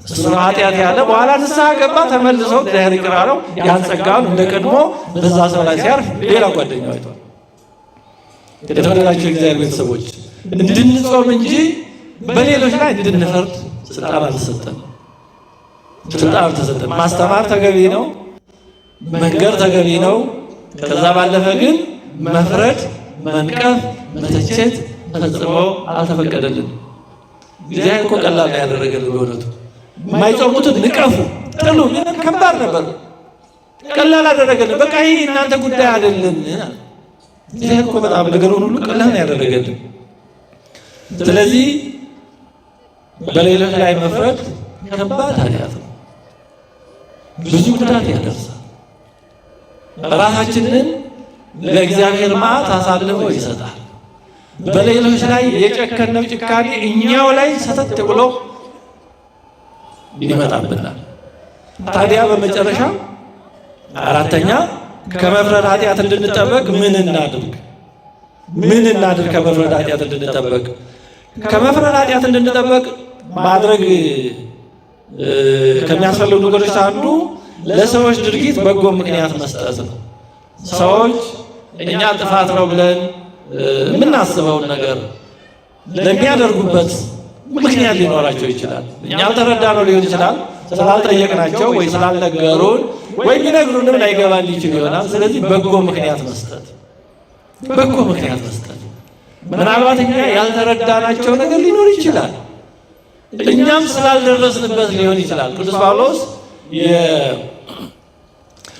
እሱ ነው ኃጢአት ያለ። በኋላ ንስሐ ገባ፣ ተመልሶ እግዚአብሔር ይቅር አለው። ያን ጸጋውን እንደ ቀድሞ በዛ ሰው ላይ ሲያርፍ ሌላ ጓደኛው አይቷል። የተወደዳችሁ የእግዚአብሔር ቤተሰቦች እንድንጾም እንጂ በሌሎች ላይ እንድንፈርድ ስልጣን አልተሰጠንም። ስልጣን አልተሰጠንም። ማስተማር ተገቢ ነው፣ መንገር ተገቢ ነው። ከዛ ባለፈ ግን መፍረድ፣ መንቀፍ፣ መተቸት ፈጽሞ አልተፈቀደልን። እግዚአብሔር እኮ ቀላል ነው ያደረገልን። በእውነቱ የማይጾሙትን ንቀፉ፣ ጥሉ። ከባድ ነበር፣ ቀላል አደረገልን። በቃ ይህ እናንተ ጉዳይ አይደለም። እግዚአብሔር እኮ በጣም ነገሩን ሁሉ ቀላል ነው ያደረገልን። ስለዚህ በሌሎች ላይ መፍረድ ከባድ ኃጢአት ነው፣ ብዙ ጉዳት ያደርሳል። ራሳችንን ለእግዚአብሔር መዓት አሳልፎ ይሰጣል። በሌሎች ላይ የጨከነው ጭካኔ እኛው ላይ ሰተት ብሎ ይመጣብናል። ታዲያ በመጨረሻ አራተኛ ከመፍረድ ኃጢአት እንድንጠበቅ ምን እናድርግ? ምን እናድርግ? ከመፍረድ ኃጢአት እንድንጠበቅ ከመፍረድ ኃጢአት እንድንጠበቅ ማድረግ ከሚያስፈልጉ ነገሮች አንዱ ለሰዎች ድርጊት በጎ ምክንያት መስጠት ነው። ሰዎች እኛ ጥፋት ነው ብለን የምናስበውን ነገር ለሚያደርጉበት ምክንያት ሊኖራቸው ይችላል። እኛ አልተረዳነው ሊሆን ይችላል፣ ስላልጠየቅናቸው ወይ ስላልነገሩን ወይ ቢነግሩንም ላይገባን ሊችል ይሆናል። ስለዚህ በጎ ምክንያት መስጠት፣ በጎ ምክንያት መስጠት። ምናልባት እኛ ያልተረዳናቸው ነገር ሊኖር ይችላል፣ እኛም ስላልደረስንበት ሊሆን ይችላል። ቅዱስ ጳውሎስ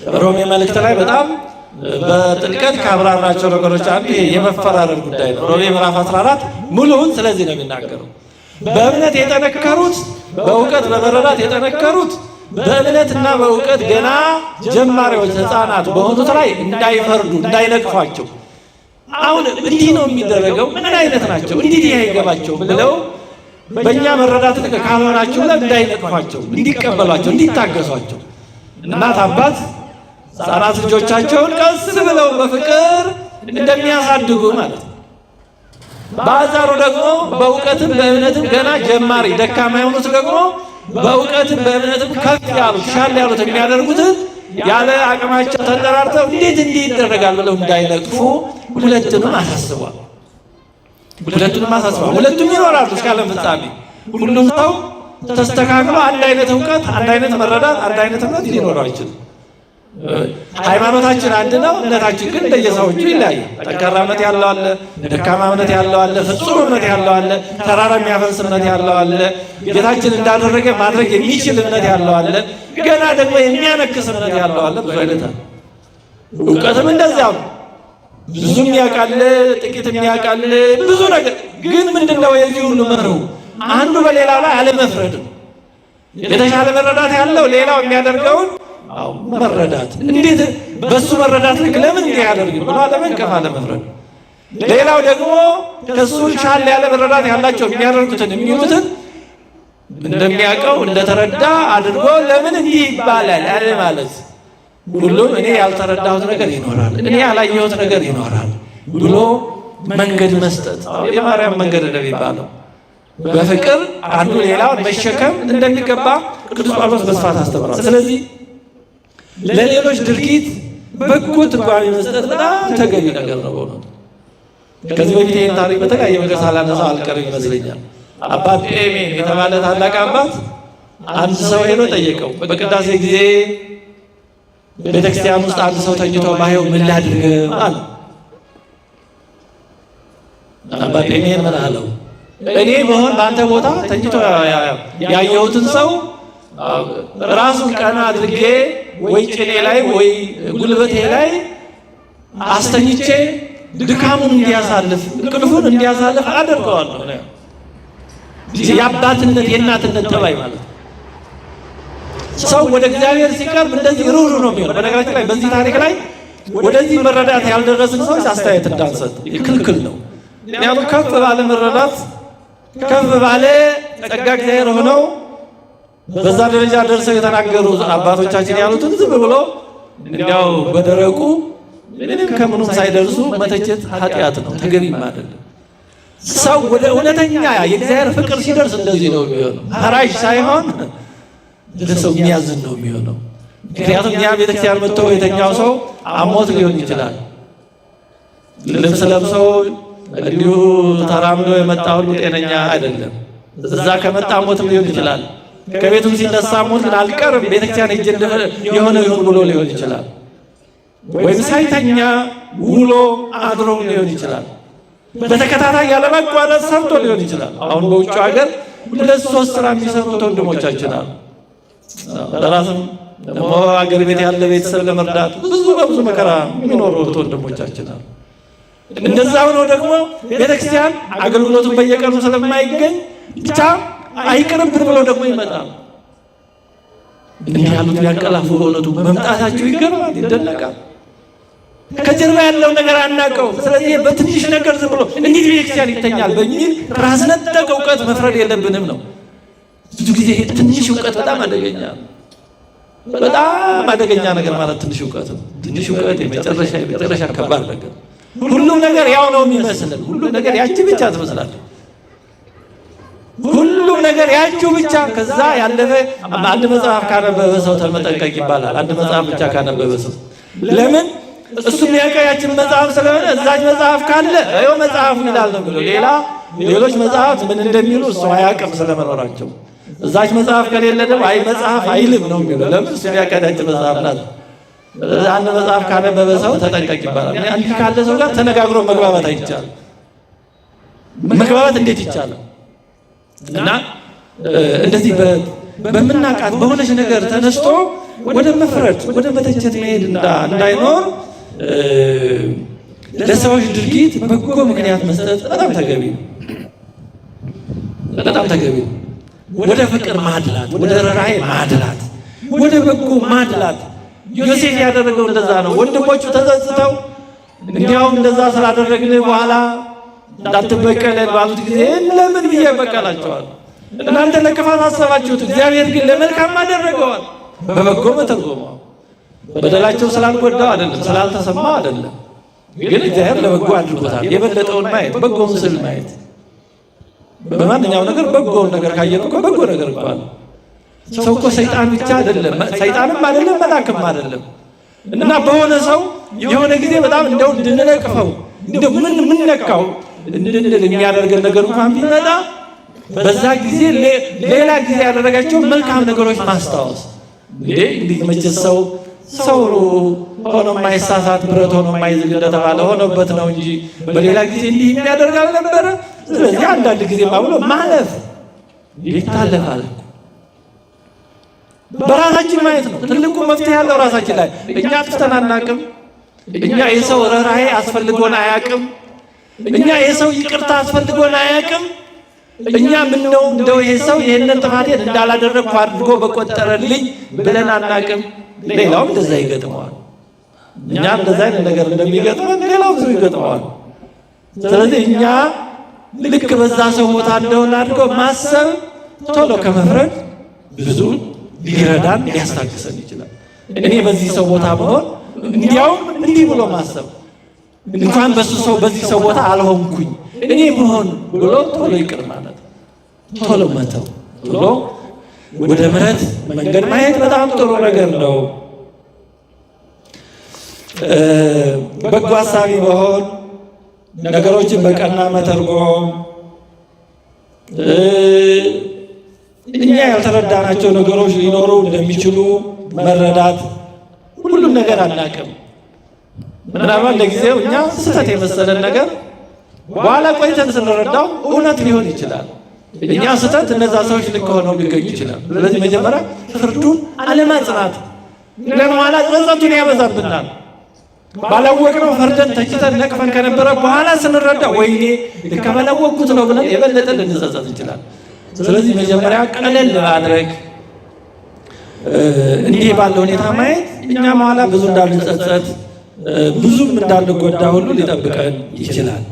የሮሜ መልእክት ላይ በጣም በጥልቀት ካብራራቸው ነገሮች አንዱ የመፈራረድ ጉዳይ ነው። ሮሜ ምዕራፍ 14 ሙሉውን ስለዚህ ነው የሚናገረው። በእምነት የጠነከሩት፣ በእውቀት በመረዳት የጠነከሩት በእምነትና በእውቀት ገና ጀማሪዎች ሕፃናት በሆኑት ላይ እንዳይፈርዱ እንዳይነቅፏቸው፣ አሁን እንዲህ ነው የሚደረገው፣ ምን አይነት ናቸው እንዲህ አይገባቸው ብለው በእኛ መረዳት ልክ ካልሆናችሁ ብለው እንዳይነቅፏቸው፣ እንዲቀበሏቸው፣ እንዲታገሷቸው እናት አባት ሕፃናት ልጆቻቸውን ቀስ ብለው በፍቅር እንደሚያሳድጉ ማለት ነው። በአንጻሩ ደግሞ በእውቀትም በእምነትም ገና ጀማሪ ደካማ የሆኑት ደግሞ በእውቀትም በእምነትም ከፍ ያሉት ሻል ያሉት የሚያደርጉትን ያለ አቅማቸው ተንጠራርተው እንዴት እንዲህ ይደረጋል ብለው እንዳይነቅፉ ሁለቱንም አሳስቧል። ሁለቱም ይኖራሉ እስከ ዓለም ፍጻሜ። ሁሉም ሰው ተስተካክሎ አንድ አይነት እውቀት፣ አንድ አይነት መረዳት፣ አንድ አይነት እምነት ሊኖረው አይችልም። ሃይማኖታችን አንድ ነው፣ እምነታችን ግን እንደየሰዎቹ ይለያያል። ጠንካራ እምነት ያለው አለ፣ ደካማ እምነት ያለው አለ፣ ፍጹም እምነት ያለው አለ፣ ተራራ የሚያፈርስ እምነት ያለው አለ፣ ጌታችን እንዳደረገ ማድረግ የሚችል እምነት ያለው አለ፣ ገና ደግሞ የሚያነክስ እምነት ያለው አለ። ብዙ አይነት አለ። እውቀትም እንደዚያው ነው። ብዙም ያውቃል፣ ጥቂትም ያውቃል፣ ብዙ ነገር። ግን ምንድነው የዚህ ሁሉ መርሁ? አንዱ በሌላው ላይ አለመፍረድ ነው። የተሻለ መረዳት ያለው ሌላው የሚያደርገውን መረዳት፣ እንዴት በሱ መረዳት ልክ ለምን እንዲህ ያደርግም ብሎ አለመንቀፍ፣ አለመፍረድ። ሌላው ደግሞ ከሱ ሻል ያለ መረዳት ያላቸው የሚያደርጉትን የሚሉትን እንደሚያውቀው እንደተረዳ አድርጎ ለምን እንዲህ ይባላል አለ ማለት። ሁሉም እኔ ያልተረዳሁት ነገር ይኖራል፣ እኔ ያላየሁት ነገር ይኖራል ብሎ መንገድ መስጠት፣ የማርያም መንገድ እንደሚባለው በፍቅር አንዱ ሌላውን መሸከም እንደሚገባ ቅዱስ ጳውሎስ በስፋት አስተምሯል። ስለዚህ ለሌሎች ድርጊት በጎ ትርጓሜ መስጠት በጣም ተገቢ ነገር ነው በእውነቱ። ከዚህ በፊት ይህን ታሪክ በተለያየ መንገድ ሳላነሳው አልቀርም ይመስለኛል። አባት ጴሜን የተባለ ታላቅ አባት አንድ ሰው ሄዶ ጠየቀው። በቅዳሴ ጊዜ ቤተክርስቲያን ውስጥ አንድ ሰው ተኝቶ ባየው ምን ላድርግ አለ። አባት ጴሜን ምን አለው? እኔ በሆን በአንተ ቦታ ተኝቶ ያየሁትን ሰው ራሱን ቀና አድርጌ ወይ ጭኔ ላይ ወይ ጉልበቴ ላይ አስተኝቼ ድካሙን እንዲያሳልፍ እንቅልፉን እንዲያሳልፍ አደርገዋለሁ። የአባትነት የእናትነት ጠባይ ማለት ሰው ወደ እግዚአብሔር ሲቀርብ እንደዚህ ሩሩ ነው የሚሆነው። በነገራችን ላይ በዚህ ታሪክ ላይ ወደዚህ መረዳት ያልደረስን ሰዎች አስተያየት እንዳንሰጥ ክልክል ነው። ምክንያቱም ከፍ ባለ መረዳት ከፍ ባለ ጸጋ እግዚአብሔር ሆነው በዛ ደረጃ ደርሰው የተናገሩ አባቶቻችን ያሉትን ዝም ብሎ እንዲያው በደረቁ ምንም ከምኑም ሳይደርሱ መተቸት ኃጢአት ነው፣ ተገቢም አይደለም። ሰው ወደ እውነተኛ የእግዚአብሔር ፍቅር ሲደርስ እንደዚህ ነው የሚሆነው። ሐራጅ ሳይሆን ለሰው የሚያዝን ነው የሚሆነው። ምክንያቱም ያ ቤተክርስቲያን መጥቶ የተኛው ሰው አሞት ሊሆን ይችላል። ልብስ ለብሶ እንዲሁ ተራምዶ የመጣ ሁሉ ጤነኛ አይደለም። እዛ ከመጣ ሞትም ሊሆን ይችላል። ከቤቱም ሲነሳ ሞት ግን አልቀርም ቤተክርስቲያን ሄጄ የሆነ ይሁን ብሎ ሊሆን ይችላል። ወይም ሳይተኛ ውሎ አድሮ ሊሆን ይችላል። በተከታታይ ያለማቋረጥ ሰርቶ ሊሆን ይችላል። አሁን በውጭ ሀገር 2-3 ስራ የሚሰሩት ወንድሞቻችን አሉ። ለራስም ደግሞ ሀገር ቤት ያለ ቤተሰብ ለመርዳት በብዙ መከራ የሚኖሩት ወንድሞቻችን አሉ። እንደዛ ሆኖ ደግሞ ቤተክርስቲያን አገልግሎቱን በየቀኑ ስለማይገኝ ብቻ አይቀርብን ብለው ደግሞ ይመጣል። እንዲህ ያሉት ያንቀላፉ በእውነቱ መምጣታቸው ይገርማል፣ ይደነቃል። ከጀርባ ያለው ነገር አናውቀው። ስለዚህ በትንሽ ነገር ዝም ብሎ እንዴት ቤተክርስቲያን ይተኛል በሚል ራስ ነጠቅ እውቀት መፍረድ የለብንም ነው። ብዙ ጊዜ ትንሽ እውቀት በጣም አደገኛ ነገር ማለት ትንሽ እውቀት ነው። ትንሽ እውቀት የመጨረሻ ከባድ ነገር። ሁሉም ነገር ያው ነው የሚመስለን። ሁሉም ነገር ያቺ ብቻ ትመስላለች። ሁሉም ነገር ያቺው ብቻ። ከዛ ያለፈ አንድ መጽሐፍ ካነበበ ሰው ተመጠንቀቅ ይባላል። አንድ መጽሐፍ ብቻ ካነበበ ሰው ለምን እሱ የሚያውቀው ያችን መጽሐፍ ስለሆነ እዛች መጽሐፍ ካለ ይኸው መጽሐፉ ይላል ነው ብሎ ሌሎች መጽሐፍት ምን እንደሚሉ እሱ አያውቅም ስለመኖራቸው። እዛች መጽሐፍ ከሌለ ደግሞ አይ መጽሐፍ አይልም ነው የሚለው። ለምን እሱ የሚያውቀው ያችን መጽሐፍ ናት። አንድ መጽሐፍ ካነበበ ሰው ተጠንቀቅ ይባላል። እንዲህ ካለ ሰው ጋር ተነጋግሮ መግባባት አይቻልም። መግባባት እንዴት ይቻላል? እና እንደዚህ በምናቃት በሆነች ነገር ተነስቶ ወደ መፍረድ ወደ መተቸት መሄድ እንዳይኖር ለሰዎች ድርጊት በጎ ምክንያት መስጠት በጣም ተገቢ ነው። በጣም ተገቢ ነው። ወደ ፍቅር ማድላት፣ ወደ ርኅራኄ ማድላት፣ ወደ በጎ ማድላት። ዮሴፍ ያደረገው እንደዛ ነው። ወንድሞቹ ተጸጽተው እንዲያውም እንደዛ ስላደረግን በኋላ እንዳትበቀለን ባሉት ጊዜ ለምን ብዬ በቀላቸዋል? እናንተ ለክፋት አሰባችሁት፣ እግዚአብሔር ግን ለመልካም አደረገዋል። በበጎ መተርጎመው። በደላቸው ስላልጎዳው አይደለም፣ ስላልተሰማ አይደለም፣ ግን እግዚአብሔር ለበጎ አድርጎታል። የበለጠውን ማየት፣ በጎ ምስል ማየት። በማንኛው ነገር በጎውን ነገር ካየን እኮ በጎ ነገር እኮ አለ። ሰው እኮ ሰይጣን ብቻ አይደለም፣ ሰይጣንም አይደለም፣ መልአክም አይደለም። እና በሆነ ሰው የሆነ ጊዜ በጣም እንደው እንድንነቅፈው እንደው ምን ነካው እንድንል የሚያደርገን ነገር እንኳን ቢመጣ በዛ ጊዜ ሌላ ጊዜ ያደረጋቸው መልካም ነገሮች ማስታወስ። እንዲህ መቼስ ሰው ሆኖ የማይሳሳት ብረት ሆኖ የማይዝግ እንደተባለ ሆኖበት ነው እንጂ በሌላ ጊዜ እንዲህ የሚያደርግ አልነበረ። ስለዚህ አንዳንድ ጊዜ ብሎ ማለፍ ይታለፋል። በራሳችን ማየት ነው ትልቁ መፍትሄ ያለው ራሳችን ላይ። እኛ አጥፍተን አናውቅም። እኛ የሰው ርኅራኄ አስፈልጎን አያውቅም። እኛ የሰው ይቅርታ አስፈልጎን አያውቅም። እኛ ምነው እንደው ይሄ ሰው ይሄንን ጥፋቴን እንዳላደረግኩ አድርጎ በቆጠረልኝ ብለን አናውቅም። ሌላውም እንደዛ ይገጥመዋል። እኛ እንደዛ አይነት ነገር እንደሚገጥመን ሌላው ብዙ ይገጥመዋል። ስለዚህ እኛ ልክ በዛ ሰው ቦታ እንደሆነ አድርጎ ማሰብ ቶሎ ከመፍረድ ብዙ ሊረዳን ሊያስታግሰን ይችላል። እኔ በዚህ ሰው ቦታ ብሆን እንዲያውም እንዲህ ብሎ ማሰብ እንኳን በዚህ ሰው ቦታ አልሆንኩኝ እኔ ብሆን ብሎ ቶሎ ይቅር ማለት፣ ቶሎ መተው፣ ቶሎ ወደ ምሕረት መንገድ ማየት በጣም ጥሩ ነገር ነው። በጎ ሀሳቢ መሆን፣ ነገሮችን በቀና መተርጎም፣ እኛ ያልተረዳናቸው ነገሮች ሊኖሩ እንደሚችሉ መረዳት። ሁሉም ነገር አናውቅም። ምናልባት ለጊዜው እኛ ስህተት የመሰለን ነገር በኋላ ቆይተን ስንረዳው እውነት ሊሆን ይችላል። እኛ ስህተት፣ እነዛ ሰዎች ልክ ሆነው ሊገኙ ይችላል። ስለዚህ መጀመሪያ ፍርዱን አለማጽናት፣ ለኋላ ጸጸቱን ያበዛብናል። ባላወቅነው ፈርደን ተችተን ነቅፈን ከነበረ በኋላ ስንረዳ ወይኔ ልክ ባላወቅኩት ነው ብለን የበለጠ ልንጸጸት እንችላለን። ስለዚህ መጀመሪያ ቀለል ማድረግ እንዲህ ባለ ሁኔታ ማየት እኛ በኋላ ብዙ እንዳንጸጸት ብዙም እንዳንጎዳ ሁሉ ሊጠብቀን ይችላል።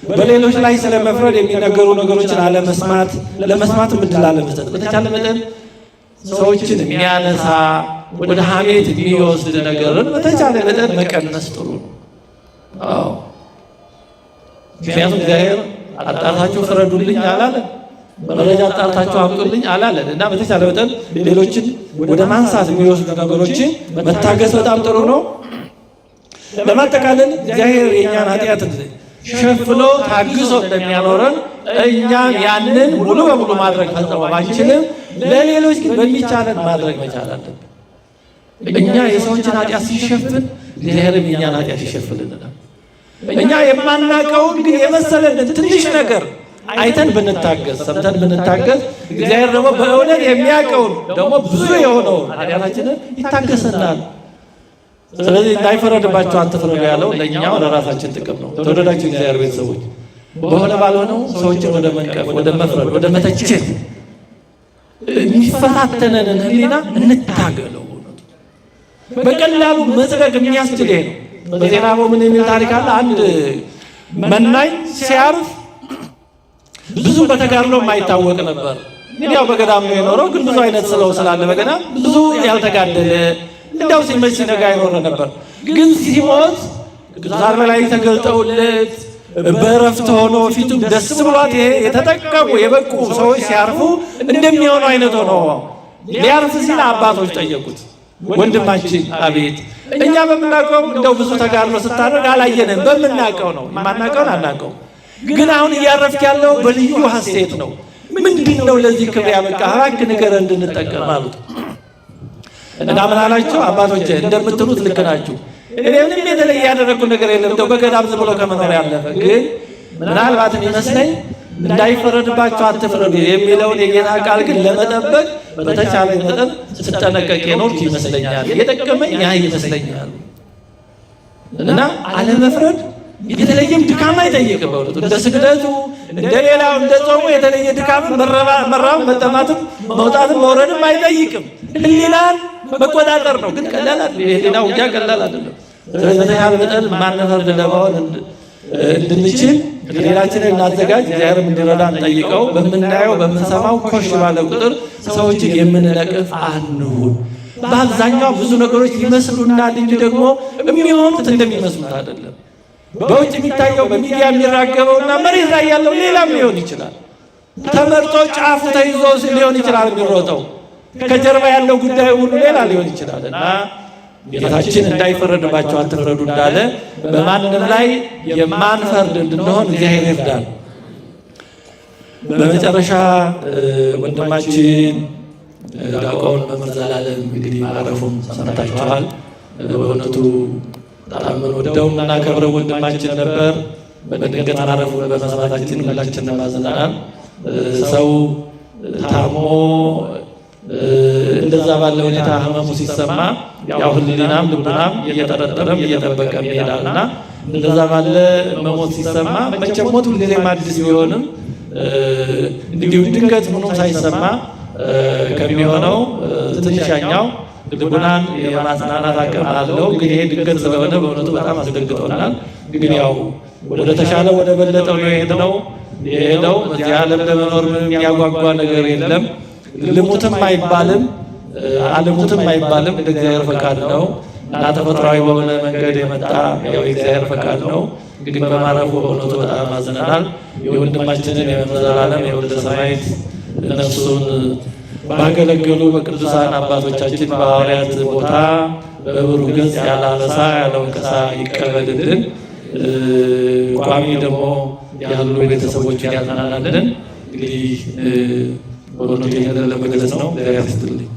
በሌሎች ላይ ስለመፍረድ የሚነገሩ ነገሮችን አለመስማት፣ ለመስማትም እድል አለመስጠት፣ በተቻለ መጠን ሰዎችን የሚያነሳ ወደ ሐሜት የሚወስድ ነገርን በተቻለ መጠን መቀነስ ጥሩ ነው። አዎ ምክንያቱም እግዚአብሔር አጣርታችሁ ፍረዱልኝ አላለን፣ መረጃ አጣርታችሁ አምጡልኝ አላለን እና በተቻለ መጠን ሌሎችን ወደ ማንሳት የሚወስዱ ነገሮችን መታገስ በጣም ጥሩ ነው። ለማጠቃለል እግዚአብሔር የእኛን ኃጢአት ሸፍኖ ታግሶ እንደሚያኖረን እኛም ያንን ሙሉ በሙሉ ማድረግ ፈጽሞ ባንችልም ለሌሎች ግን በሚቻለን ማድረግ መቻል አለብን። እኛ የሰዎችን ኃጢአት ሲሸፍን እግዚአብሔርም የእኛን ኃጢአት ይሸፍንልናል። እኛ የማናውቀውን ግን የመሰለን ትንሽ ነገር አይተን ብንታገዝ፣ ሰምተን ብንታገዝ እግዚአብሔር ደግሞ በእውነት የሚያውቀውን ደግሞ ብዙ የሆነውን ኃጢአታችንን ይታገሰናል። ስለዚህ እንዳይፈረድባቸው አትፍረዱ ያለው ለእኛው ለራሳችን ጥቅም ነው። ተወደዳችሁ እግዚአብሔር ቤተሰቦች፣ በሆነ ባልሆነው ሰዎችን ወደ መንቀፍ፣ ወደ መፍረድ፣ ወደ መተቸት የሚፈታተነንን ሕሊና እንታገለው። በቀላሉ መጽደቅ የሚያስችል ይሄ ነው። በዜና ምን የሚል ታሪክ አለ? አንድ መናኝ ሲያርፍ ብዙ በተጋድሎ የማይታወቅ ነበር። እንዲያው በገዳም ነው የኖረው፣ ግን ብዙ አይነት ስለው ስላለ በገዳም ብዙ ያልተጋደለ እንዲያው ሲመሽ ሲነጋ ይኖር ነበር። ግን ሲሞት ቅዱሳን መላእክት ተገልጠውለት በእረፍት ሆኖ ፊቱ ደስ ብሏት ይሄ የተጠቀሙ የበቁ ሰዎች ሲያርፉ እንደሚሆነው አይነት ሆኖ ሊያርፍ ሲል አባቶች ጠየቁት፣ ወንድማችን አቤት፣ እኛ በምናውቀው እንደው ብዙ ተጋድሎ ስታደርግ አላየንም፣ በምናውቀው ነው፣ የማናውቀውን አናውቀው፣ ግን አሁን እያረፍክ ያለው በልዩ ሐሴት ነው። ምንድን ነው ለዚህ ክብር ያበቃ? እባክህ ንገረን እንድንጠቀም አሉት። እና ምን አላቸው? አባቶቼ እንደምትሉት ልክ ናችሁ። እኔ ምንም የተለየ ያደረግኩ ነገር የለም፣ እንደው በገዳም ዝም ብሎ ከመኖር ያለፈ። ግን ምናልባት ይመስለኝ እንዳይፈረድባቸው አትፍረዱ የሚለውን የጌታ ቃል ግን ለመጠበቅ በተቻለ መጠን ስጠነቀቅ የኖርኩ ይመስለኛል። የጠቀመኝ ያ ይመስለኛል። እና አለመፍረድ የተለየም ድካም አይጠይቅም። በእውነቱ እንደ ስግደቱ እንደ ሌላው እንደ ጾሙ የተለየ ድካም መራብ መጠማትም መውጣትም መውረድም አይጠይቅም። ሕሊናን መቆጣጠር ነው። ግን ቀላል አይደለም። የሕሊና ውጊያ ቀላል አይደለም። ስለዚህ በተቻለ መጠን ማንፈርድ ለመሆን እንድንችል ሌላችንን እናዘጋጅ፣ እግዚአብሔርም እንዲረዳ እንጠይቀው። በምናየው በምንሰማው ኮሽ ባለ ቁጥር ሰዎችን የምንነቅፍ አንሁን። በአብዛኛው ብዙ ነገሮች ይመስሉናል እንጂ ደግሞ የሚሆኑት እንደሚመስሉት አይደለም። በውጭ የሚታየው በሚዲያ የሚራገበውና መሬት ላይ ያለው ሌላም ሊሆን ይችላል። ተመርጦ ጫፉ ተይዞ ሊሆን ይችላል የሚሮጠው። ከጀርባ ያለው ጉዳይ ሁሉ ሌላ ሊሆን ይችላል እና ጌታችን እንዳይፈረድባቸው አትፍረዱ እንዳለ በማንም ላይ የማንፈርድ እንድንሆን እግዚአብሔር ይርዳል። በመጨረሻ ወንድማችን ዲያቆን መምህር ዘላለም እንግዲህ ማረፉን ሰምታችኋል። በእውነቱ በጣም የምንወደው የምናከብረው ወንድማችን ነበር። በድንገት ማረፉን በመስማታችን ሁላችንም አዝነናል። ሰው ታሞ እንደዛ ባለ ሁኔታ ህመሙ ሲሰማ ያው ሕሊናም ልቡናም እየጠረጠረም እየጠበቀም ይሄዳልና እንደዛ ባለ መሞት ሲሰማ መቼም ሞት ሁልጊዜም አዲስ ቢሆንም እንዲሁ ድንገት ምንም ሳይሰማ ከሚሆነው ትንሽ ያኛው ልቡናን የማጽናናት አቅም አለው። ግን ይሄ ድንገት ስለሆነ በእውነቱ በጣም አስደንግጦናል። ግን ያው ወደ ተሻለ ወደ በለጠው ነው የሄደው። በዚህ ዓለም ለመኖር ምንም የሚያጓጓ ነገር የለም። ልሙትም አይባልም አልሙትም አይባልም። እንደ እግዚአብሔር ፈቃድ ነው እና ተፈጥሯዊ በሆነ መንገድ የመጣ ያው የእግዚአብሔር ፈቃድ ነው። ግን በማረፉ በእውነቱ በጣም አዝነናል። የወንድማችንን የመምህር ዘላለም የወልደ ሰማዕት ነፍሱን ባገለገሉ በቅዱሳን አባቶቻችን በሐዋርያት ቦታ በብሩህ ገጽ ያለ አበሳ ያለ ወቀሳ ይቀበልልን። ቋሚ ደግሞ ያሉ ቤተሰቦችን ያጽናናልን። እንግዲህ በእውነቱ ይህንን ለመግለጽ ነው። እግዚአብሔር ይስጥልኝ።